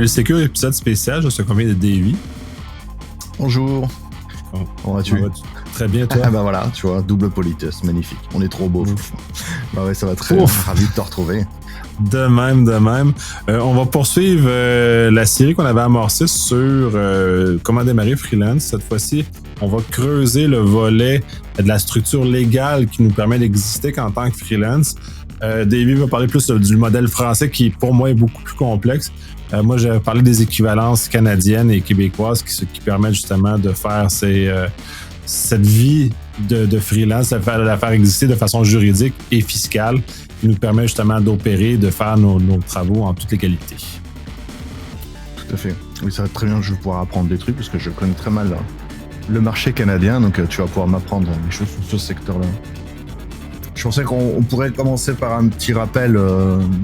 Secure, épisode spécial. Je suis combien de Davy. Bonjour. Comment vas-tu? Très bien, toi? Ah bah voilà, tu vois, double politesse, magnifique. On est trop beau. Bah ouais, ça va très bien. Ravi de te retrouver. De même. On va poursuivre la série qu'on avait amorcée sur comment démarrer freelance. Cette fois-ci, on va creuser le volet de la structure légale qui nous permet d'exister qu'en tant que freelance. Davy va parler plus du modèle français qui, pour moi, est beaucoup plus complexe. Moi, j'ai parlé des équivalences canadiennes et québécoises qui permettent justement de faire cette vie de freelance, de la faire exister de façon juridique et fiscale, qui nous permet justement d'opérer, de faire nos travaux en toute légalité. Tout à fait. Oui, ça va être très bien, je vais pouvoir apprendre des trucs parce que je connais très mal le marché canadien, donc tu vas pouvoir m'apprendre des choses sur ce secteur-là. Je pensais qu'on pourrait commencer par un petit rappel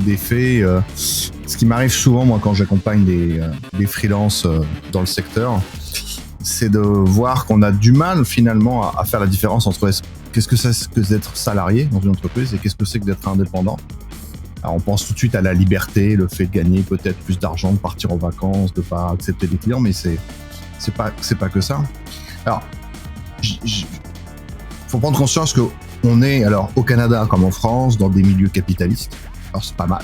des faits. Ce qui m'arrive souvent, moi, quand j'accompagne des freelances dans le secteur, c'est de voir qu'on a du mal finalement à faire la différence entre qu'est-ce que c'est que d'être salarié dans une entreprise et qu'est-ce que c'est que d'être indépendant. Alors on pense tout de suite à la liberté, le fait de gagner peut-être plus d'argent, de partir en vacances, de pas accepter des clients, mais c'est pas que ça. Alors, faut prendre conscience que on est, alors, au Canada comme en France, dans des milieux capitalistes. Alors, c'est pas mal,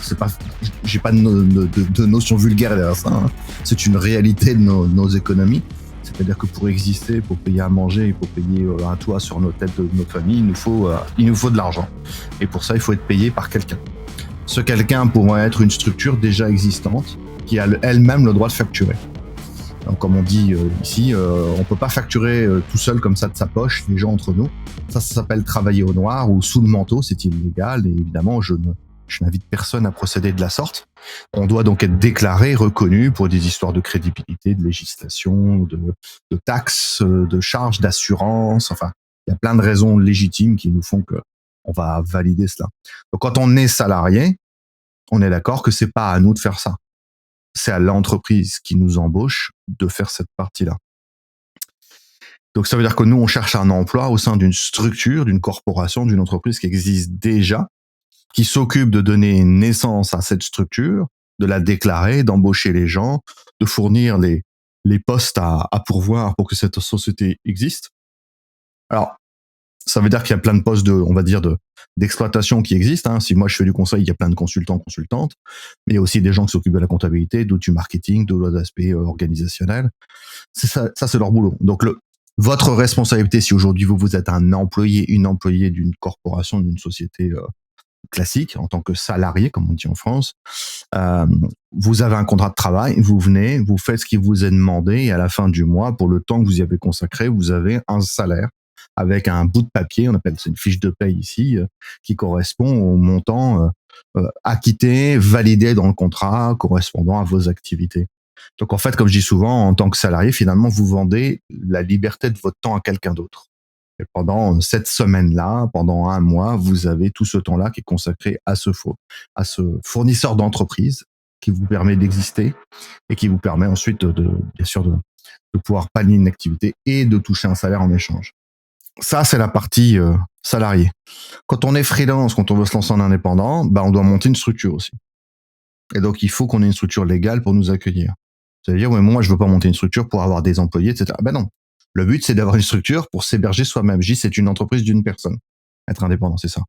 j'ai pas de notion vulgaire derrière ça, hein. C'est une réalité de nos économies. C'est-à-dire que pour exister, pour payer à manger et pour payer un toit sur nos têtes de notre famille, il nous faut de l'argent. Et pour ça, il faut être payé par quelqu'un. Ce quelqu'un pourrait être une structure déjà existante qui a elle-même le droit de facturer. Donc, comme on dit ici, on peut pas facturer tout seul comme ça de sa poche, les gens entre nous. Ça s'appelle travailler au noir ou sous le manteau, c'est illégal. Et évidemment, je n'invite personne à procéder de la sorte. On doit donc être déclaré, reconnu pour des histoires de crédibilité, de législation, de taxes, de charges, d'assurance. Enfin, il y a plein de raisons légitimes qui nous font que on va valider cela. Donc, quand on est salarié, on est d'accord que c'est pas à nous de faire ça. C'est à l'entreprise qui nous embauche de faire cette partie-là. Donc, ça veut dire que nous, on cherche un emploi au sein d'une structure, d'une corporation, d'une entreprise qui existe déjà, qui s'occupe de donner naissance à cette structure, de la déclarer, d'embaucher les gens, de fournir les postes à pourvoir pour que cette société existe. Alors, ça veut dire qu'il y a plein de postes d'exploitation qui existent, hein. Si moi je fais du conseil, il y a plein de consultants, consultantes, mais il y a aussi des gens qui s'occupent de la comptabilité, d'autres du marketing, d'autres aspects organisationnels. C'est ça, c'est leur boulot. Donc votre responsabilité, si aujourd'hui vous êtes un employé, une employée d'une corporation, d'une société classique, en tant que salarié, comme on dit en France, vous avez un contrat de travail, vous venez, vous faites ce qui vous est demandé, et à la fin du mois, pour le temps que vous y avez consacré, vous avez un salaire avec un bout de papier, on appelle ça une fiche de paye ici, qui correspond au montant acquitté, validé dans le contrat, correspondant à vos activités. Donc en fait, comme je dis souvent, en tant que salarié, finalement, vous vendez la liberté de votre temps à quelqu'un d'autre. Et pendant cette semaine-là, pendant un mois, vous avez tout ce temps-là qui est consacré à ce fournisseur d'entreprise qui vous permet d'exister et qui vous permet ensuite bien sûr de pouvoir pallier une activité et de toucher un salaire en échange. Ça, c'est la partie salariée. Quand on est freelance, quand on veut se lancer en indépendant, on doit monter une structure aussi. Et donc, il faut qu'on ait une structure légale pour nous accueillir. C'est-à-dire, ouais, moi, je veux pas monter une structure pour avoir des employés, etc. Ben non. Le but, c'est d'avoir une structure pour s'héberger soi-même. C'est une entreprise d'une personne. Être indépendant, c'est ça.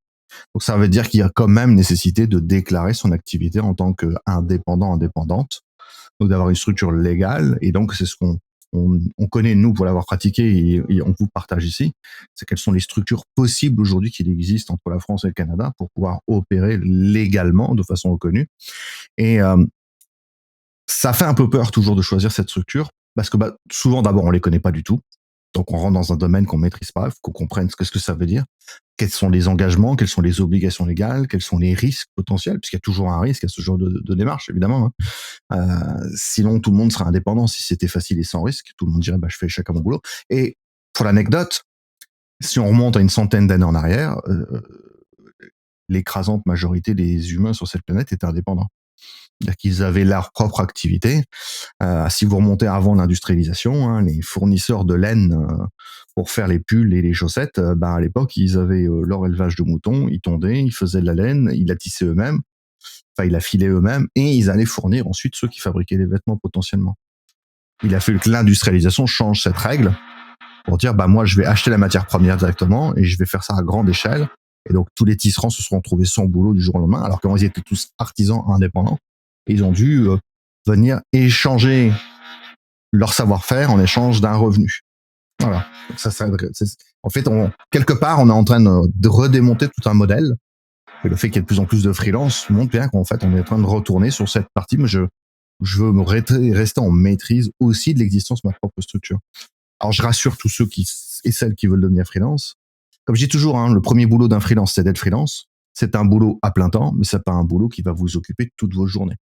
Donc, ça veut dire qu'il y a quand même nécessité de déclarer son activité en tant qu'indépendant, indépendante. Donc, d'avoir une structure légale. Et donc, c'est ce qu'on connaît, nous, pour l'avoir pratiqué, et on vous partage ici. C'est quelles sont les structures possibles aujourd'hui qu'il existe entre la France et le Canada pour pouvoir opérer légalement, de façon reconnue. Et ça fait un peu peur toujours de choisir cette structure parce que souvent d'abord on les connaît pas du tout, donc on rentre dans un domaine qu'on maîtrise pas, il faut qu'on comprenne ce que ça veut dire, quels sont les engagements, quelles sont les obligations légales, quels sont les risques potentiels, puisqu'il y a toujours un risque à ce genre de démarche évidemment, hein. Sinon tout le monde serait indépendant si c'était facile et sans risque, tout le monde dirait je fais chacun mon boulot. Et pour l'anecdote, si on remonte à une centaine d'années en arrière, l'écrasante majorité des humains sur cette planète étaient indépendants. C'est-à-dire qu'ils avaient leur propre activité. Si vous remontez avant l'industrialisation, hein, les fournisseurs de laine pour faire les pulls et les chaussettes, à l'époque, ils avaient leur élevage de moutons, ils tondaient, ils faisaient de la laine, ils la tissaient eux-mêmes. enfin, ils la filaient eux-mêmes, et ils allaient fournir ensuite ceux qui fabriquaient les vêtements potentiellement. Il a fallu que l'industrialisation change cette règle pour dire, bah, moi, je vais acheter la matière première directement et je vais faire ça à grande échelle. Et donc, tous les tisserands se sont retrouvés sans boulot du jour au lendemain, alors qu'avant, ils étaient tous artisans indépendants. Et ils ont dû venir échanger leur savoir-faire en échange d'un revenu. Voilà. Donc en fait, quelque part, on est en train de redémonter tout un modèle. Et le fait qu'il y ait de plus en plus de freelance montre bien qu'en fait, on est en train de retourner sur cette partie. Mais je veux me rester en maîtrise aussi de l'existence de ma propre structure. Alors, je rassure tous ceux et celles qui veulent devenir freelance. Comme je dis toujours, hein, le premier boulot d'un freelance, c'est d'être freelance. C'est un boulot à plein temps, mais c'est pas un boulot qui va vous occuper toutes vos journées.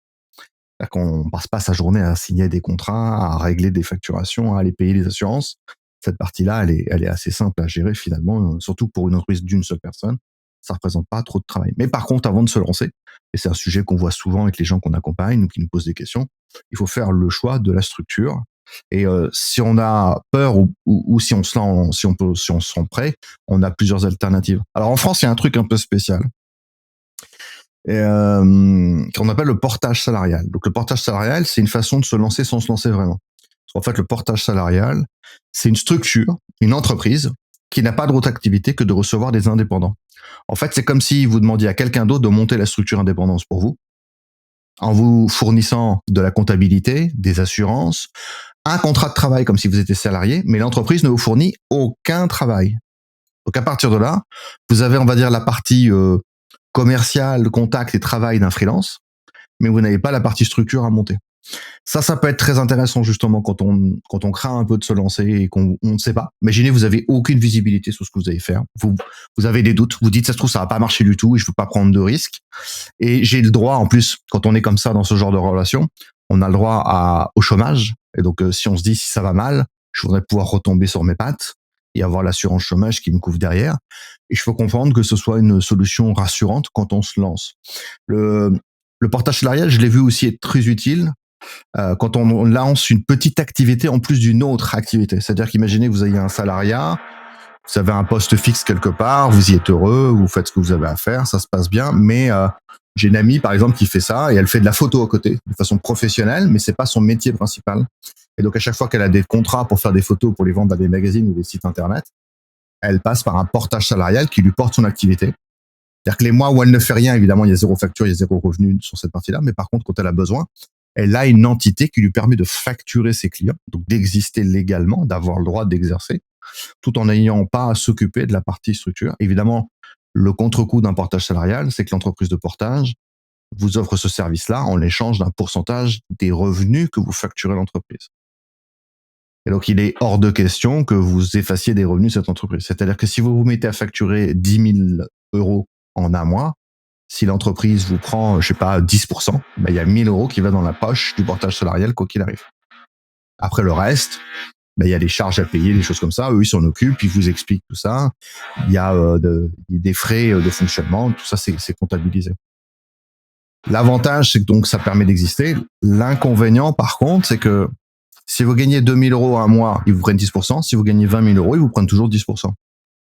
C'est-à-dire qu'on passe pas sa journée à signer des contrats, à régler des facturations, à aller payer les assurances. Cette partie-là, elle est assez simple à gérer finalement, surtout pour une entreprise d'une seule personne. Ça représente pas trop de travail. Mais par contre, avant de se lancer, et c'est un sujet qu'on voit souvent avec les gens qu'on accompagne ou qui nous posent des questions, il faut faire le choix de la structure. Et si on a peur ou si on se sent prêt, on a plusieurs alternatives. Alors en France, il y a un truc un peu spécial qu'on appelle le portage salarial. Donc le portage salarial, c'est une façon de se lancer sans se lancer vraiment. En fait, le portage salarial, c'est une structure, une entreprise qui n'a pas d'autre activité que de recevoir des indépendants. En fait, c'est comme si vous demandiez à quelqu'un d'autre de monter la structure indépendance pour vous, en vous fournissant de la comptabilité, des assurances, un contrat de travail comme si vous étiez salarié, mais l'entreprise ne vous fournit aucun travail. Donc à partir de là, vous avez, on va dire, la partie commerciale, contact et travail d'un freelance, mais vous n'avez pas la partie structure à monter. Ça peut être très intéressant justement quand on craint un peu de se lancer et qu'on ne sait pas. Imaginez, vous avez aucune visibilité sur ce que vous allez faire. Vous avez des doutes. Vous dites, ça se trouve, ça va pas marcher du tout et je veux pas prendre de risques. Et j'ai le droit, en plus, quand on est comme ça dans ce genre de relation, on a le droit au chômage. Et donc, si on se dit, si ça va mal, je voudrais pouvoir retomber sur mes pattes et avoir l'assurance chômage qui me couvre derrière. Et je peux comprendre que ce soit une solution rassurante quand on se lance. Le portage salarial, je l'ai vu aussi être très utile quand on lance une petite activité en plus d'une autre activité. C'est-à-dire qu'imaginez que vous ayez un salariat, vous avez un poste fixe quelque part, vous y êtes heureux, vous faites ce que vous avez à faire, ça se passe bien, mais j'ai une amie par exemple qui fait ça et elle fait de la photo à côté de façon professionnelle, mais c'est pas son métier principal. Et donc à chaque fois qu'elle a des contrats pour faire des photos pour les vendre dans des magazines ou des sites internet, elle passe par un portage salarial qui lui porte son activité. C'est-à-dire que les mois où elle ne fait rien, évidemment, il y a zéro facture, il y a zéro revenu sur cette partie-là, mais par contre, quand elle a besoin, elle a une entité qui lui permet de facturer ses clients, donc d'exister légalement, d'avoir le droit d'exercer, tout en n'ayant pas à s'occuper de la partie structure. Évidemment, le contre-coup d'un portage salarial, c'est que l'entreprise de portage vous offre ce service-là en échange d'un pourcentage des revenus que vous facturez l'entreprise. Et donc, il est hors de question que vous effaciez des revenus de cette entreprise. C'est-à-dire que si vous vous mettez à facturer 10 000 euros en un mois, si l'entreprise vous prend, je sais pas, 10%, ben, il y a 1 000 euros qui va dans la poche du portage salarial, quoi qu'il arrive. Après le reste, ben, il y a des charges à payer, des choses comme ça. Eux, ils s'en occupent, ils vous expliquent tout ça. Il y a des frais de fonctionnement, tout ça, c'est comptabilisé. L'avantage, c'est que donc ça permet d'exister. L'inconvénient, par contre, c'est que si vous gagnez 2 000 euros un mois, ils vous prennent 10%. Si vous gagnez 20 000 euros, ils vous prennent toujours 10%.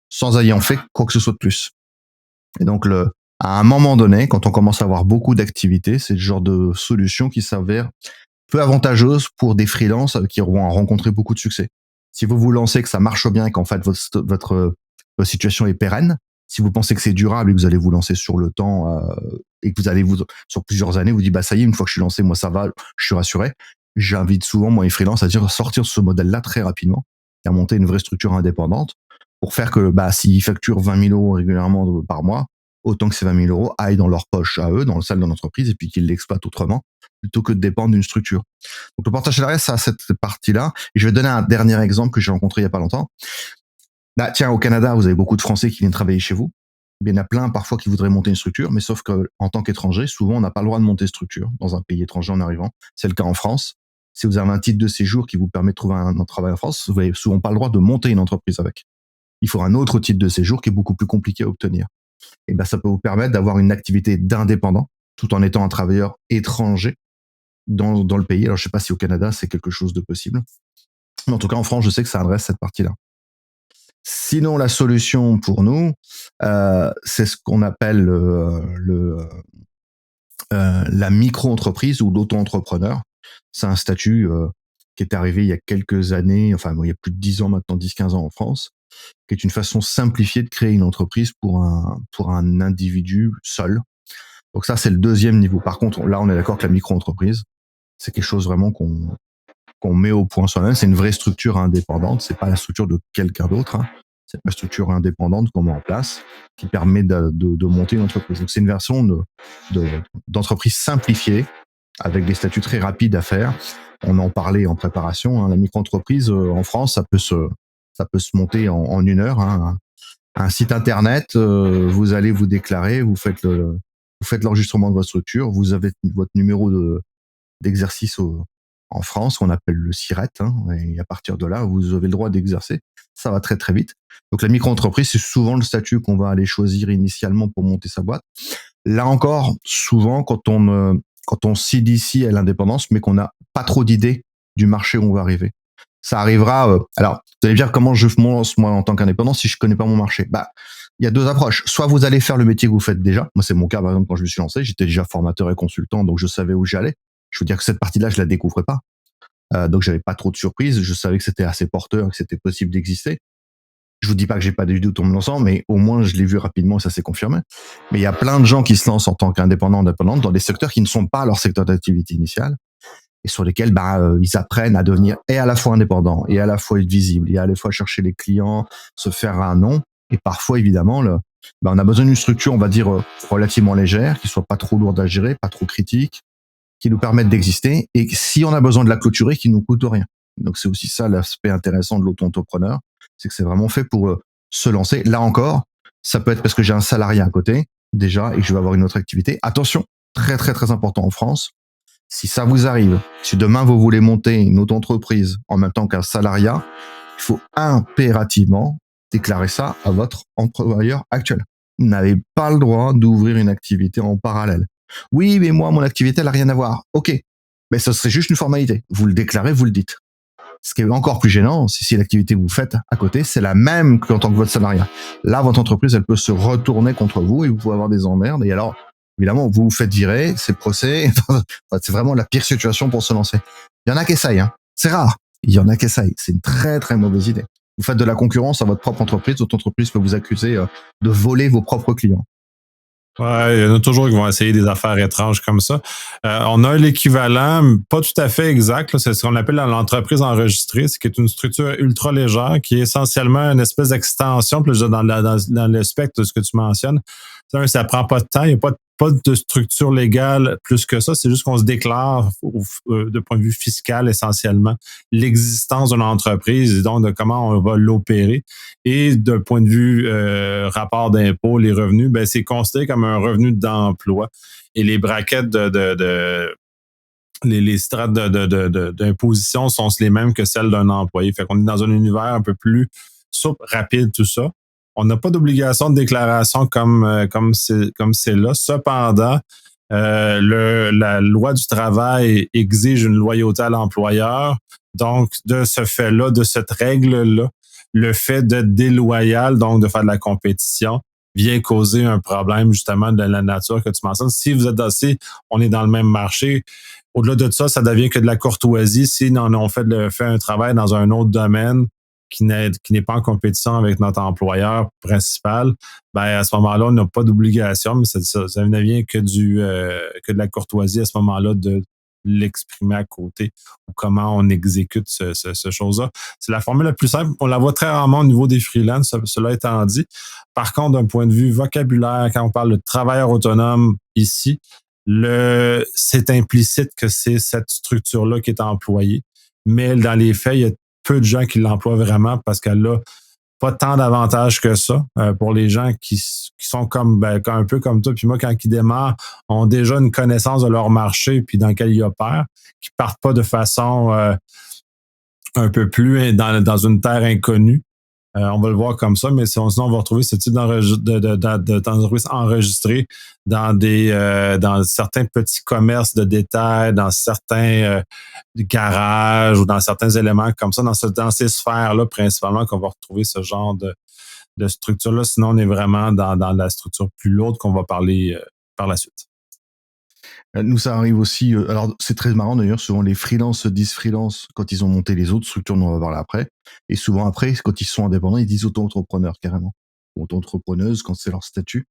Sans ayant fait quoi que ce soit de plus. Et donc, à un moment donné, quand on commence à avoir beaucoup d'activités, c'est le genre de solution qui s'avère peu avantageuse pour des freelances qui vont rencontrer beaucoup de succès. Si vous vous lancez, que ça marche bien et qu'en fait votre situation est pérenne, si vous pensez que c'est durable et que vous allez vous lancer sur le temps et que vous allez sur plusieurs années, vous dites bah ça y est, une fois que je suis lancé, moi ça va, je suis rassuré. J'invite souvent moi les freelances à dire sortir de ce modèle-là très rapidement et à monter une vraie structure indépendante pour faire que bah s'ils facturent 20 000 euros régulièrement par mois, autant que ces 20 000 euros aillent dans leur poche à eux, dans le salle de l'entreprise, et puis qu'ils l'exploitent autrement, plutôt que de dépendre d'une structure. Donc le portage salarial, ça a cette partie-là. Et je vais donner un dernier exemple que j'ai rencontré il y a pas longtemps. Là, tiens, au Canada, vous avez beaucoup de Français qui viennent travailler chez vous. Il y en a plein parfois qui voudraient monter une structure, mais sauf que en tant qu'étranger, souvent on n'a pas le droit de monter une structure dans un pays étranger en arrivant. C'est le cas en France. Si vous avez un titre de séjour qui vous permet de trouver un travail en France, vous n'avez souvent pas le droit de monter une entreprise avec. Il faut un autre titre de séjour qui est beaucoup plus compliqué à obtenir. Et ben, ça peut vous permettre d'avoir une activité d'indépendant tout en étant un travailleur étranger dans le pays. Alors, je sais pas si au Canada, c'est quelque chose de possible. Mais en tout cas, en France, je sais que ça adresse cette partie-là. Sinon, la solution pour nous, c'est ce qu'on appelle la micro-entreprise ou l'auto-entrepreneur. C'est un statut qui est arrivé il y a quelques années, enfin il y a plus de 10 ans maintenant, 10-15 ans en France, qui est une façon simplifiée de créer une entreprise pour un individu seul. Donc ça, c'est le deuxième niveau. Par contre, là, on est d'accord que la micro-entreprise, c'est quelque chose vraiment qu'on met au point soi-même. C'est une vraie structure indépendante. C'est pas la structure de quelqu'un d'autre. Hein. C'est la structure indépendante qu'on met en place qui permet de monter une entreprise. Donc c'est une version d'entreprise simplifiée avec des statuts très rapides à faire. On en parlait en préparation. Hein. La micro-entreprise en France, ça peut se monter en 1 heure. Hein. Un site internet, vous allez vous déclarer, vous faites l'enregistrement de votre structure, vous avez votre numéro d'exercice en France, qu'on appelle le SIRET, hein, et à partir de là, vous avez le droit d'exercer. Ça va très très vite. Donc la micro-entreprise, c'est souvent le statut qu'on va aller choisir initialement pour monter sa boîte. Là encore, souvent, quand on s'initie à l'indépendance, mais qu'on n'a pas trop d'idées du marché où on va arriver. Ça arrivera. Alors, vous allez dire comment je me lance moi en tant qu'indépendant si je connais pas mon marché. Bah, il y a 2 approches. Soit vous allez faire le métier que vous faites déjà. Moi, c'est mon cas par exemple quand je me suis lancé, j'étais déjà formateur et consultant, donc je savais où j'allais. Je veux dire que cette partie-là, je la découvrais pas. Donc j'avais pas trop de surprises. Je savais que c'était assez porteur, que c'était possible d'exister. Je vous dis pas que j'ai pas du tout en me lançant, mais au moins je l'ai vu rapidement et ça s'est confirmé. Mais il y a plein de gens qui se lancent en tant qu'indépendants, indépendantes dans des secteurs qui ne sont pas leur secteur d'activité initial et sur lesquels ils apprennent à devenir et à la fois indépendants et à la fois être visibles et à la fois chercher les clients, se faire un nom. Et parfois, évidemment, on a besoin d'une structure, on va dire, relativement légère, qui soit pas trop lourde à gérer, pas trop critique, qui nous permette d'exister. Et si on a besoin de la clôturer, qui nous coûte rien. Donc c'est aussi ça l'aspect intéressant de l'auto-entrepreneur, c'est que c'est vraiment fait pour se lancer. Là encore, ça peut être parce que j'ai un salarié à côté déjà et que je vais avoir une autre activité. Attention, très très très important en France. Si ça vous arrive, si demain vous voulez monter une auto-entreprise en même temps qu'un salariat, il faut impérativement déclarer ça à votre employeur actuel. Vous n'avez pas le droit d'ouvrir une activité en parallèle. Oui, mais moi, mon activité, elle n'a rien à voir. Ok, mais ce serait juste une formalité. Vous le déclarez, vous le dites. Ce qui est encore plus gênant, c'est si l'activité que vous faites à côté, c'est la même qu'en tant que votre salariat. Là, votre entreprise, elle peut se retourner contre vous et vous pouvez avoir des emmerdes. Et alors, évidemment, vous vous faites virer, c'est le procès. C'est vraiment la pire situation pour se lancer. Il y en a qui essayent, hein. C'est rare. Il y en a qui essayent. C'est une très, très mauvaise idée. Vous faites de la concurrence à votre propre entreprise. Votre entreprise peut vous accuser de voler vos propres clients. Ouais, il y en a toujours qui vont essayer des affaires étranges comme ça. On a l'équivalent, pas tout à fait exact, là, c'est ce qu'on appelle l'entreprise enregistrée, c'est qui est une structure ultra légère, qui est essentiellement une espèce d'extension, plus dans le spectre de ce que tu mentionnes. Ça prend pas de temps, il n'y a pas de structure légale plus que ça, c'est juste qu'on se déclare de point de vue fiscal essentiellement l'existence d'une entreprise et donc de comment on va l'opérer. Et d'un point de vue rapport d'impôt, les revenus, ben, c'est considéré comme un revenu d'emploi. Et les braquettes les strates d'imposition sont les mêmes que celles d'un employé. Fait qu'on est dans un univers un peu plus souple, rapide, tout ça. On n'a pas d'obligation de déclaration comme c'est là. Cependant, la loi du travail exige une loyauté à l'employeur. Donc, de ce fait-là, de cette règle-là, le fait d'être déloyal, donc de faire de la compétition, vient causer un problème justement de la nature que tu mentionnes. Si vous êtes assez, on est dans le même marché. Au-delà de ça, ça devient que de la courtoisie. Si on fait un travail dans un autre domaine qui n'est pas en compétition avec notre employeur principal, ben à ce moment-là, on n'a pas d'obligation, mais ça ne vient que de la courtoisie à ce moment-là de l'exprimer à côté ou comment on exécute ce chose-là. C'est la formule la plus simple. On la voit très rarement au niveau des freelances, cela étant dit. Par contre, d'un point de vue vocabulaire, quand on parle de travailleur autonome ici, c'est implicite que c'est cette structure-là qui est employée. Mais dans les faits, il y a peu de gens qui l'emploient vraiment parce qu'elle a pas tant d'avantages que ça pour les gens qui sont un peu comme toi. Puis moi, quand ils démarrent, ont déjà une connaissance de leur marché puis dans lequel ils opèrent, qui partent pas de façon un peu plus dans une terre inconnue. On va le voir comme ça, mais sinon on va retrouver ce type d'entreprise enregistrée dans certains petits commerces de détail, dans certains garages ou dans certains éléments comme ça, dans ces sphères-là principalement qu'on va retrouver ce genre de structure-là. Sinon, on est vraiment dans la structure plus lourde qu'on va parler par la suite. Nous, ça arrive aussi. Alors, c'est très marrant d'ailleurs. Souvent, les freelances se disent freelance quand ils ont monté les autres structures, dont on va parler après. Et souvent, après, quand ils sont indépendants, ils disent auto-entrepreneur carrément. Ou auto-entrepreneuse quand c'est leur statut.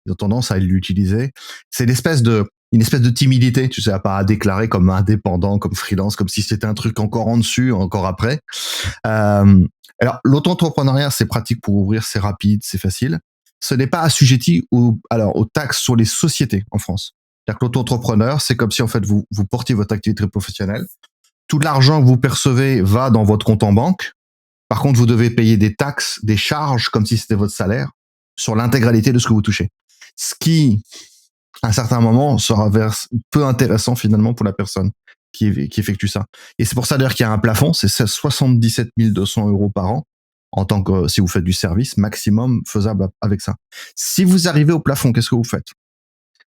Ils ont tendance à l'utiliser. C'est une espèce de timidité, tu sais, à pas à déclarer comme indépendant, comme freelance, comme si c'était un truc encore en dessus, encore après. Alors, l'auto-entrepreneuriat, c'est pratique pour ouvrir, c'est rapide, c'est facile. Ce n'est pas assujetti aux taxes sur les sociétés en France. C'est-à-dire que l'auto-entrepreneur, c'est comme si en fait vous portiez votre activité professionnelle. Tout l'argent que vous percevez va dans votre compte en banque. Par contre, vous devez payer des taxes, des charges comme si c'était votre salaire sur l'intégralité de ce que vous touchez. Ce qui, à un certain moment, sera peu intéressant finalement pour la personne qui effectue ça. Et c'est pour ça d'ailleurs qu'il y a un plafond, c'est 77 200 euros par an en tant que si vous faites du service maximum faisable avec ça. Si vous arrivez au plafond, qu'est-ce que vous faites?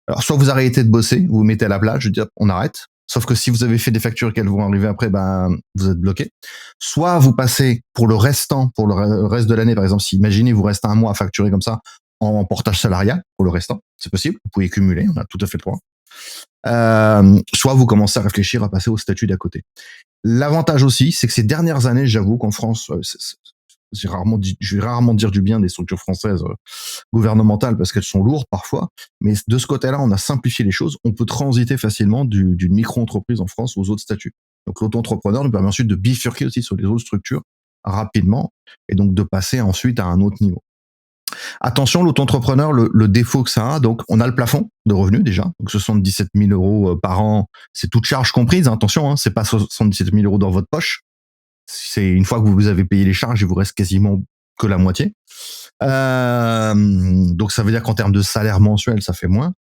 Alors, soit vous arrêtez de bosser, vous vous mettez à la plage, je veux dire, on arrête. Sauf que si vous avez fait des factures qu'elles vont arriver après, ben, vous êtes bloqué. Soit vous passez pour le reste de l'année, par exemple, si imaginez, vous restez un mois à facturer comme ça en portage salarial pour le restant, c'est possible. Vous pouvez cumuler, on a tout à fait le droit. Soit vous commencez à réfléchir à passer au statut d'à côté. L'avantage aussi, c'est que ces dernières années, j'avoue qu'en France, je vais rarement dire du bien des structures françaises gouvernementales parce qu'elles sont lourdes parfois, mais de ce côté-là, on a simplifié les choses. On peut transiter facilement d'une micro-entreprise en France aux autres statuts. Donc l'auto-entrepreneur nous permet ensuite de bifurquer aussi sur les autres structures rapidement et donc de passer ensuite à un autre niveau. Attention, l'auto-entrepreneur, le défaut que ça a, donc on a le plafond de revenus déjà, donc 77 000 euros par an, c'est toute charge comprise, hein, attention, c'est pas 77 000 euros dans votre poche, c'est une fois que vous avez payé les charges, il vous reste quasiment que la moitié. Donc ça veut dire qu'en termes de salaire mensuel, ça fait moins.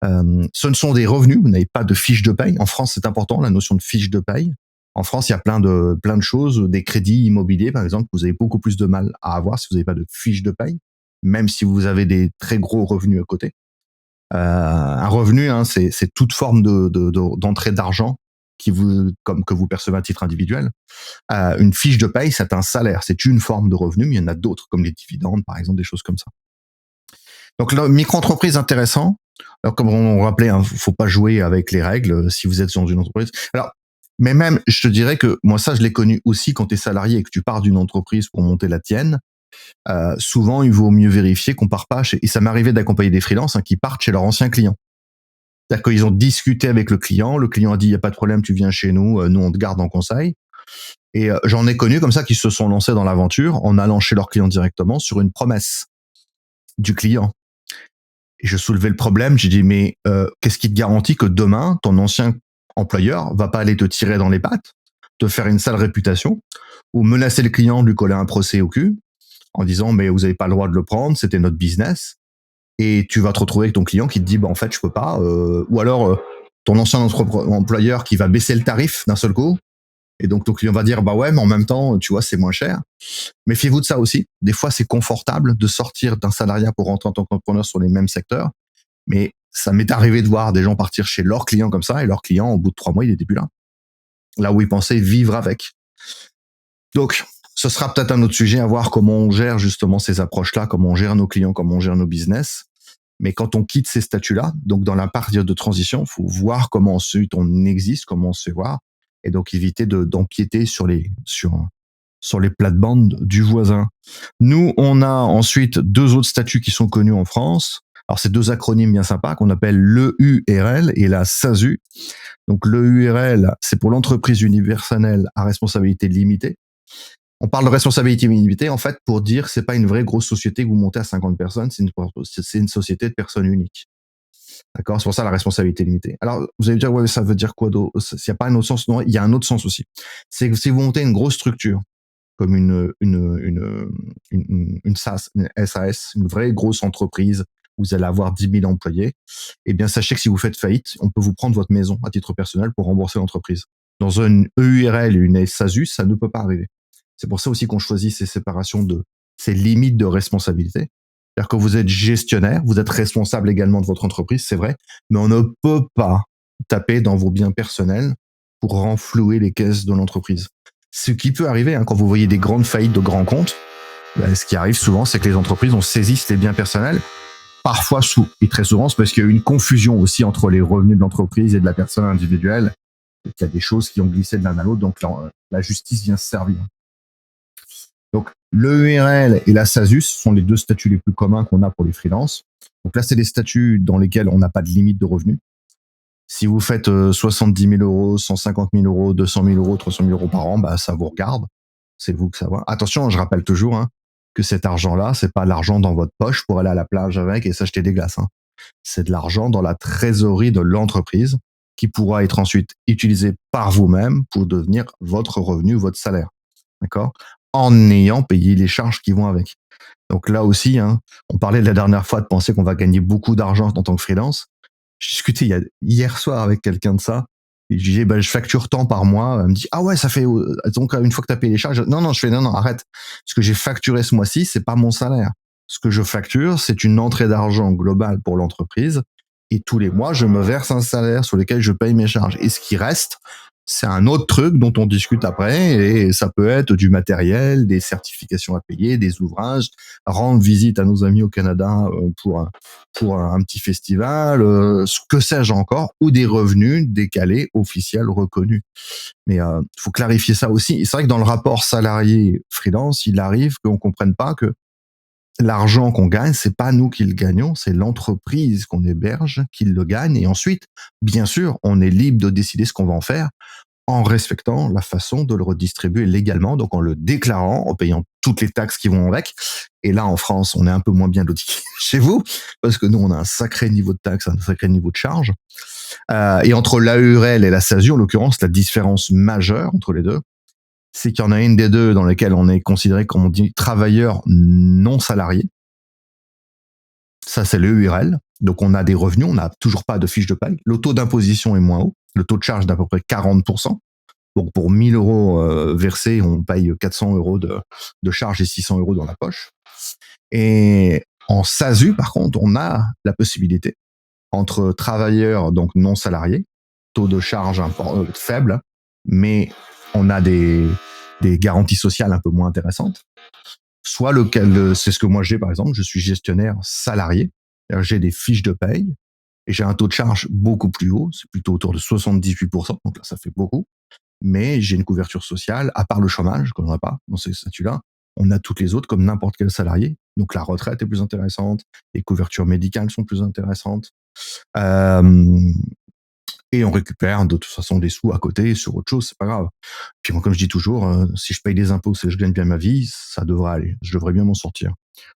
Ce ne sont des revenus, vous n'avez pas de fiche de paye. En France, c'est important, la notion de fiche de paye. En France, il y a plein de choses, des crédits immobiliers, par exemple, vous avez beaucoup plus de mal à avoir si vous n'avez pas de fiche de paye, même si vous avez des très gros revenus à côté. Un revenu, hein, c'est toute forme d'entrée d'argent que vous percevez à titre individuel. Une fiche de paye, c'est un salaire, c'est une forme de revenu, mais il y en a d'autres, comme les dividendes, par exemple, des choses comme ça. Donc, la micro-entreprise, intéressant. Alors, comme on rappelait, hein, faut pas jouer avec les règles si vous êtes dans une entreprise. Alors, mais même, je te dirais que moi, ça, je l'ai connu aussi quand tu es salarié et que tu pars d'une entreprise pour monter la tienne. Souvent, il vaut mieux vérifier qu'on part pas et ça m'est arrivé d'accompagner des freelances qui partent chez leur ancien client. C'est-à-dire qu'ils ont discuté avec le client a dit, il n'y a pas de problème, tu viens chez nous, nous, on te garde en conseil. Et j'en ai connu comme ça qui se sont lancés dans l'aventure en allant chez leur client directement sur une promesse du client. Et je soulevais le problème, j'ai dit, mais qu'est-ce qui te garantit que demain, ton ancien employeur va pas aller te tirer dans les pattes, te faire une sale réputation, ou menacer le client, lui coller un procès au cul, en disant, mais vous n'avez pas le droit de le prendre, c'était notre business, et tu vas te retrouver avec ton client qui te dit, bah, en fait, je peux pas, ou alors ton ancien employeur qui va baisser le tarif d'un seul coup, et donc ton client va dire, bah ouais, mais en même temps, tu vois, c'est moins cher. Méfiez-vous de ça aussi. Des fois, c'est confortable de sortir d'un salariat pour rentrer en tant qu'entrepreneur sur les mêmes secteurs, mais ça m'est arrivé de voir des gens partir chez leurs clients comme ça, et leur client, au bout de 3 mois, il était plus là. Là où ils pensaient vivre avec. Donc, ce sera peut-être un autre sujet à voir comment on gère justement ces approches-là, comment on gère nos clients, comment on gère nos business. Mais quand on quitte ces statuts-là, donc dans la période de transition, il faut voir comment ensuite on existe, comment on se fait voir, et donc éviter d'empiéter sur les plates-bandes du voisin. Nous, on a ensuite 2 autres statuts qui sont connus en France. Alors, c'est 2 acronymes bien sympas qu'on appelle l'EURL et la SASU. Donc, l'EURL, c'est pour l'entreprise universelle à responsabilité limitée. On parle de responsabilité limitée, en fait, pour dire que c'est pas une vraie grosse société que vous montez à 50 personnes, c'est une société de personnes uniques. D'accord? C'est pour ça la responsabilité limitée. Alors, vous allez me dire, ouais, ça veut dire quoi d'autre? S'il n'y a pas un autre sens? Non, il y a un autre sens aussi. C'est que si vous montez une grosse structure, comme une SAS, une vraie grosse entreprise, vous allez avoir 10 000 employés, eh bien, sachez que si vous faites faillite, on peut vous prendre votre maison à titre personnel pour rembourser l'entreprise. Dans une EURL et une SASU, ça ne peut pas arriver. C'est pour ça aussi qu'on choisit ces séparations ces limites de responsabilité. C'est-à-dire que vous êtes gestionnaire, vous êtes responsable également de votre entreprise, c'est vrai, mais on ne peut pas taper dans vos biens personnels pour renflouer les caisses de l'entreprise. Ce qui peut arriver, quand vous voyez des grandes faillites de grands comptes, ce qui arrive souvent, c'est que les entreprises, on saisisse les biens personnels parfois et très souvent, c'est parce qu'il y a eu une confusion aussi entre les revenus de l'entreprise et de la personne individuelle. Et qu'il y a des choses qui ont glissé de l'un à l'autre, donc la justice vient se servir. Donc, l'EURL et la SASU sont les deux statuts les plus communs qu'on a pour les freelances. Donc là, c'est des statuts dans lesquels on n'a pas de limite de revenus. Si vous faites 70 000 euros, 150 000 euros, 200 000 euros, 300 000 euros par an, bah, ça vous regarde. C'est vous que ça va. Attention, je rappelle toujours que cet argent-là, c'est pas l'argent dans votre poche pour aller à la plage avec et s'acheter des glaces. C'est de l'argent dans la trésorerie de l'entreprise qui pourra être ensuite utilisé par vous-même pour devenir votre revenu, votre salaire. D'accord ? En ayant payé les charges qui vont avec. Donc là aussi, on parlait la dernière fois de penser qu'on va gagner beaucoup d'argent en tant que freelance. J'ai discuté hier soir avec quelqu'un de ça. Et je disais, je facture tant par mois. Elle me dit, ah ouais, ça fait, donc une fois que tu as payé les charges, non, arrête. Ce que j'ai facturé ce mois-ci, c'est pas mon salaire. Ce que je facture, c'est une entrée d'argent globale pour l'entreprise. Et tous les mois, je me verse un salaire sur lequel je paye mes charges. Et ce qui reste, c'est un autre truc dont on discute après, et ça peut être du matériel, des certifications à payer, des ouvrages, rendre visite à nos amis au Canada pour un petit festival, ce que sais-je encore, ou des revenus décalés, officiels, reconnus. Mais faut clarifier ça aussi. C'est vrai que dans le rapport salarié-freelance, il arrive qu'on comprenne pas que l'argent qu'on gagne, c'est pas nous qui le gagnons, c'est l'entreprise qu'on héberge qui le gagne. Et ensuite, bien sûr, on est libre de décider ce qu'on va en faire en respectant la façon de le redistribuer légalement, donc en le déclarant, en payant toutes les taxes qui vont avec. Et là, en France, on est un peu moins bien loti chez vous, parce que nous, on a un sacré niveau de taxes, un sacré niveau de charge. Et entre l'AURL et la SASU, en l'occurrence, la différence majeure entre les deux, c'est qu'il y en a une des deux dans lesquelles on est considéré, comme on dit, travailleur non salarié. Ça, c'est l'EURL. Donc, on a des revenus, on n'a toujours pas de fiche de paye. Le taux d'imposition est moins haut. Le taux de charge d'à peu près 40%. Donc, pour 1000 euros versés, on paye 400 euros de charge et 600 euros dans la poche. Et en SASU, par contre, on a la possibilité, entre travailleurs donc non salariés, taux de charge faible, mais on a des garanties sociales un peu moins intéressantes. Soit c'est ce que moi j'ai, par exemple, je suis gestionnaire salarié, j'ai des fiches de paye et j'ai un taux de charge beaucoup plus haut, c'est plutôt autour de 78%, donc là ça fait beaucoup, mais j'ai une couverture sociale, à part le chômage, qu'on n'a pas dans ces statuts-là, on a toutes les autres comme n'importe quel salarié, donc la retraite est plus intéressante, les couvertures médicales sont plus intéressantes, et on récupère de toute façon des sous à côté sur autre chose, c'est pas grave. Puis moi, comme je dis toujours, si je paye des impôts, si je gagne bien ma vie, ça devrait aller. Je devrais bien m'en sortir.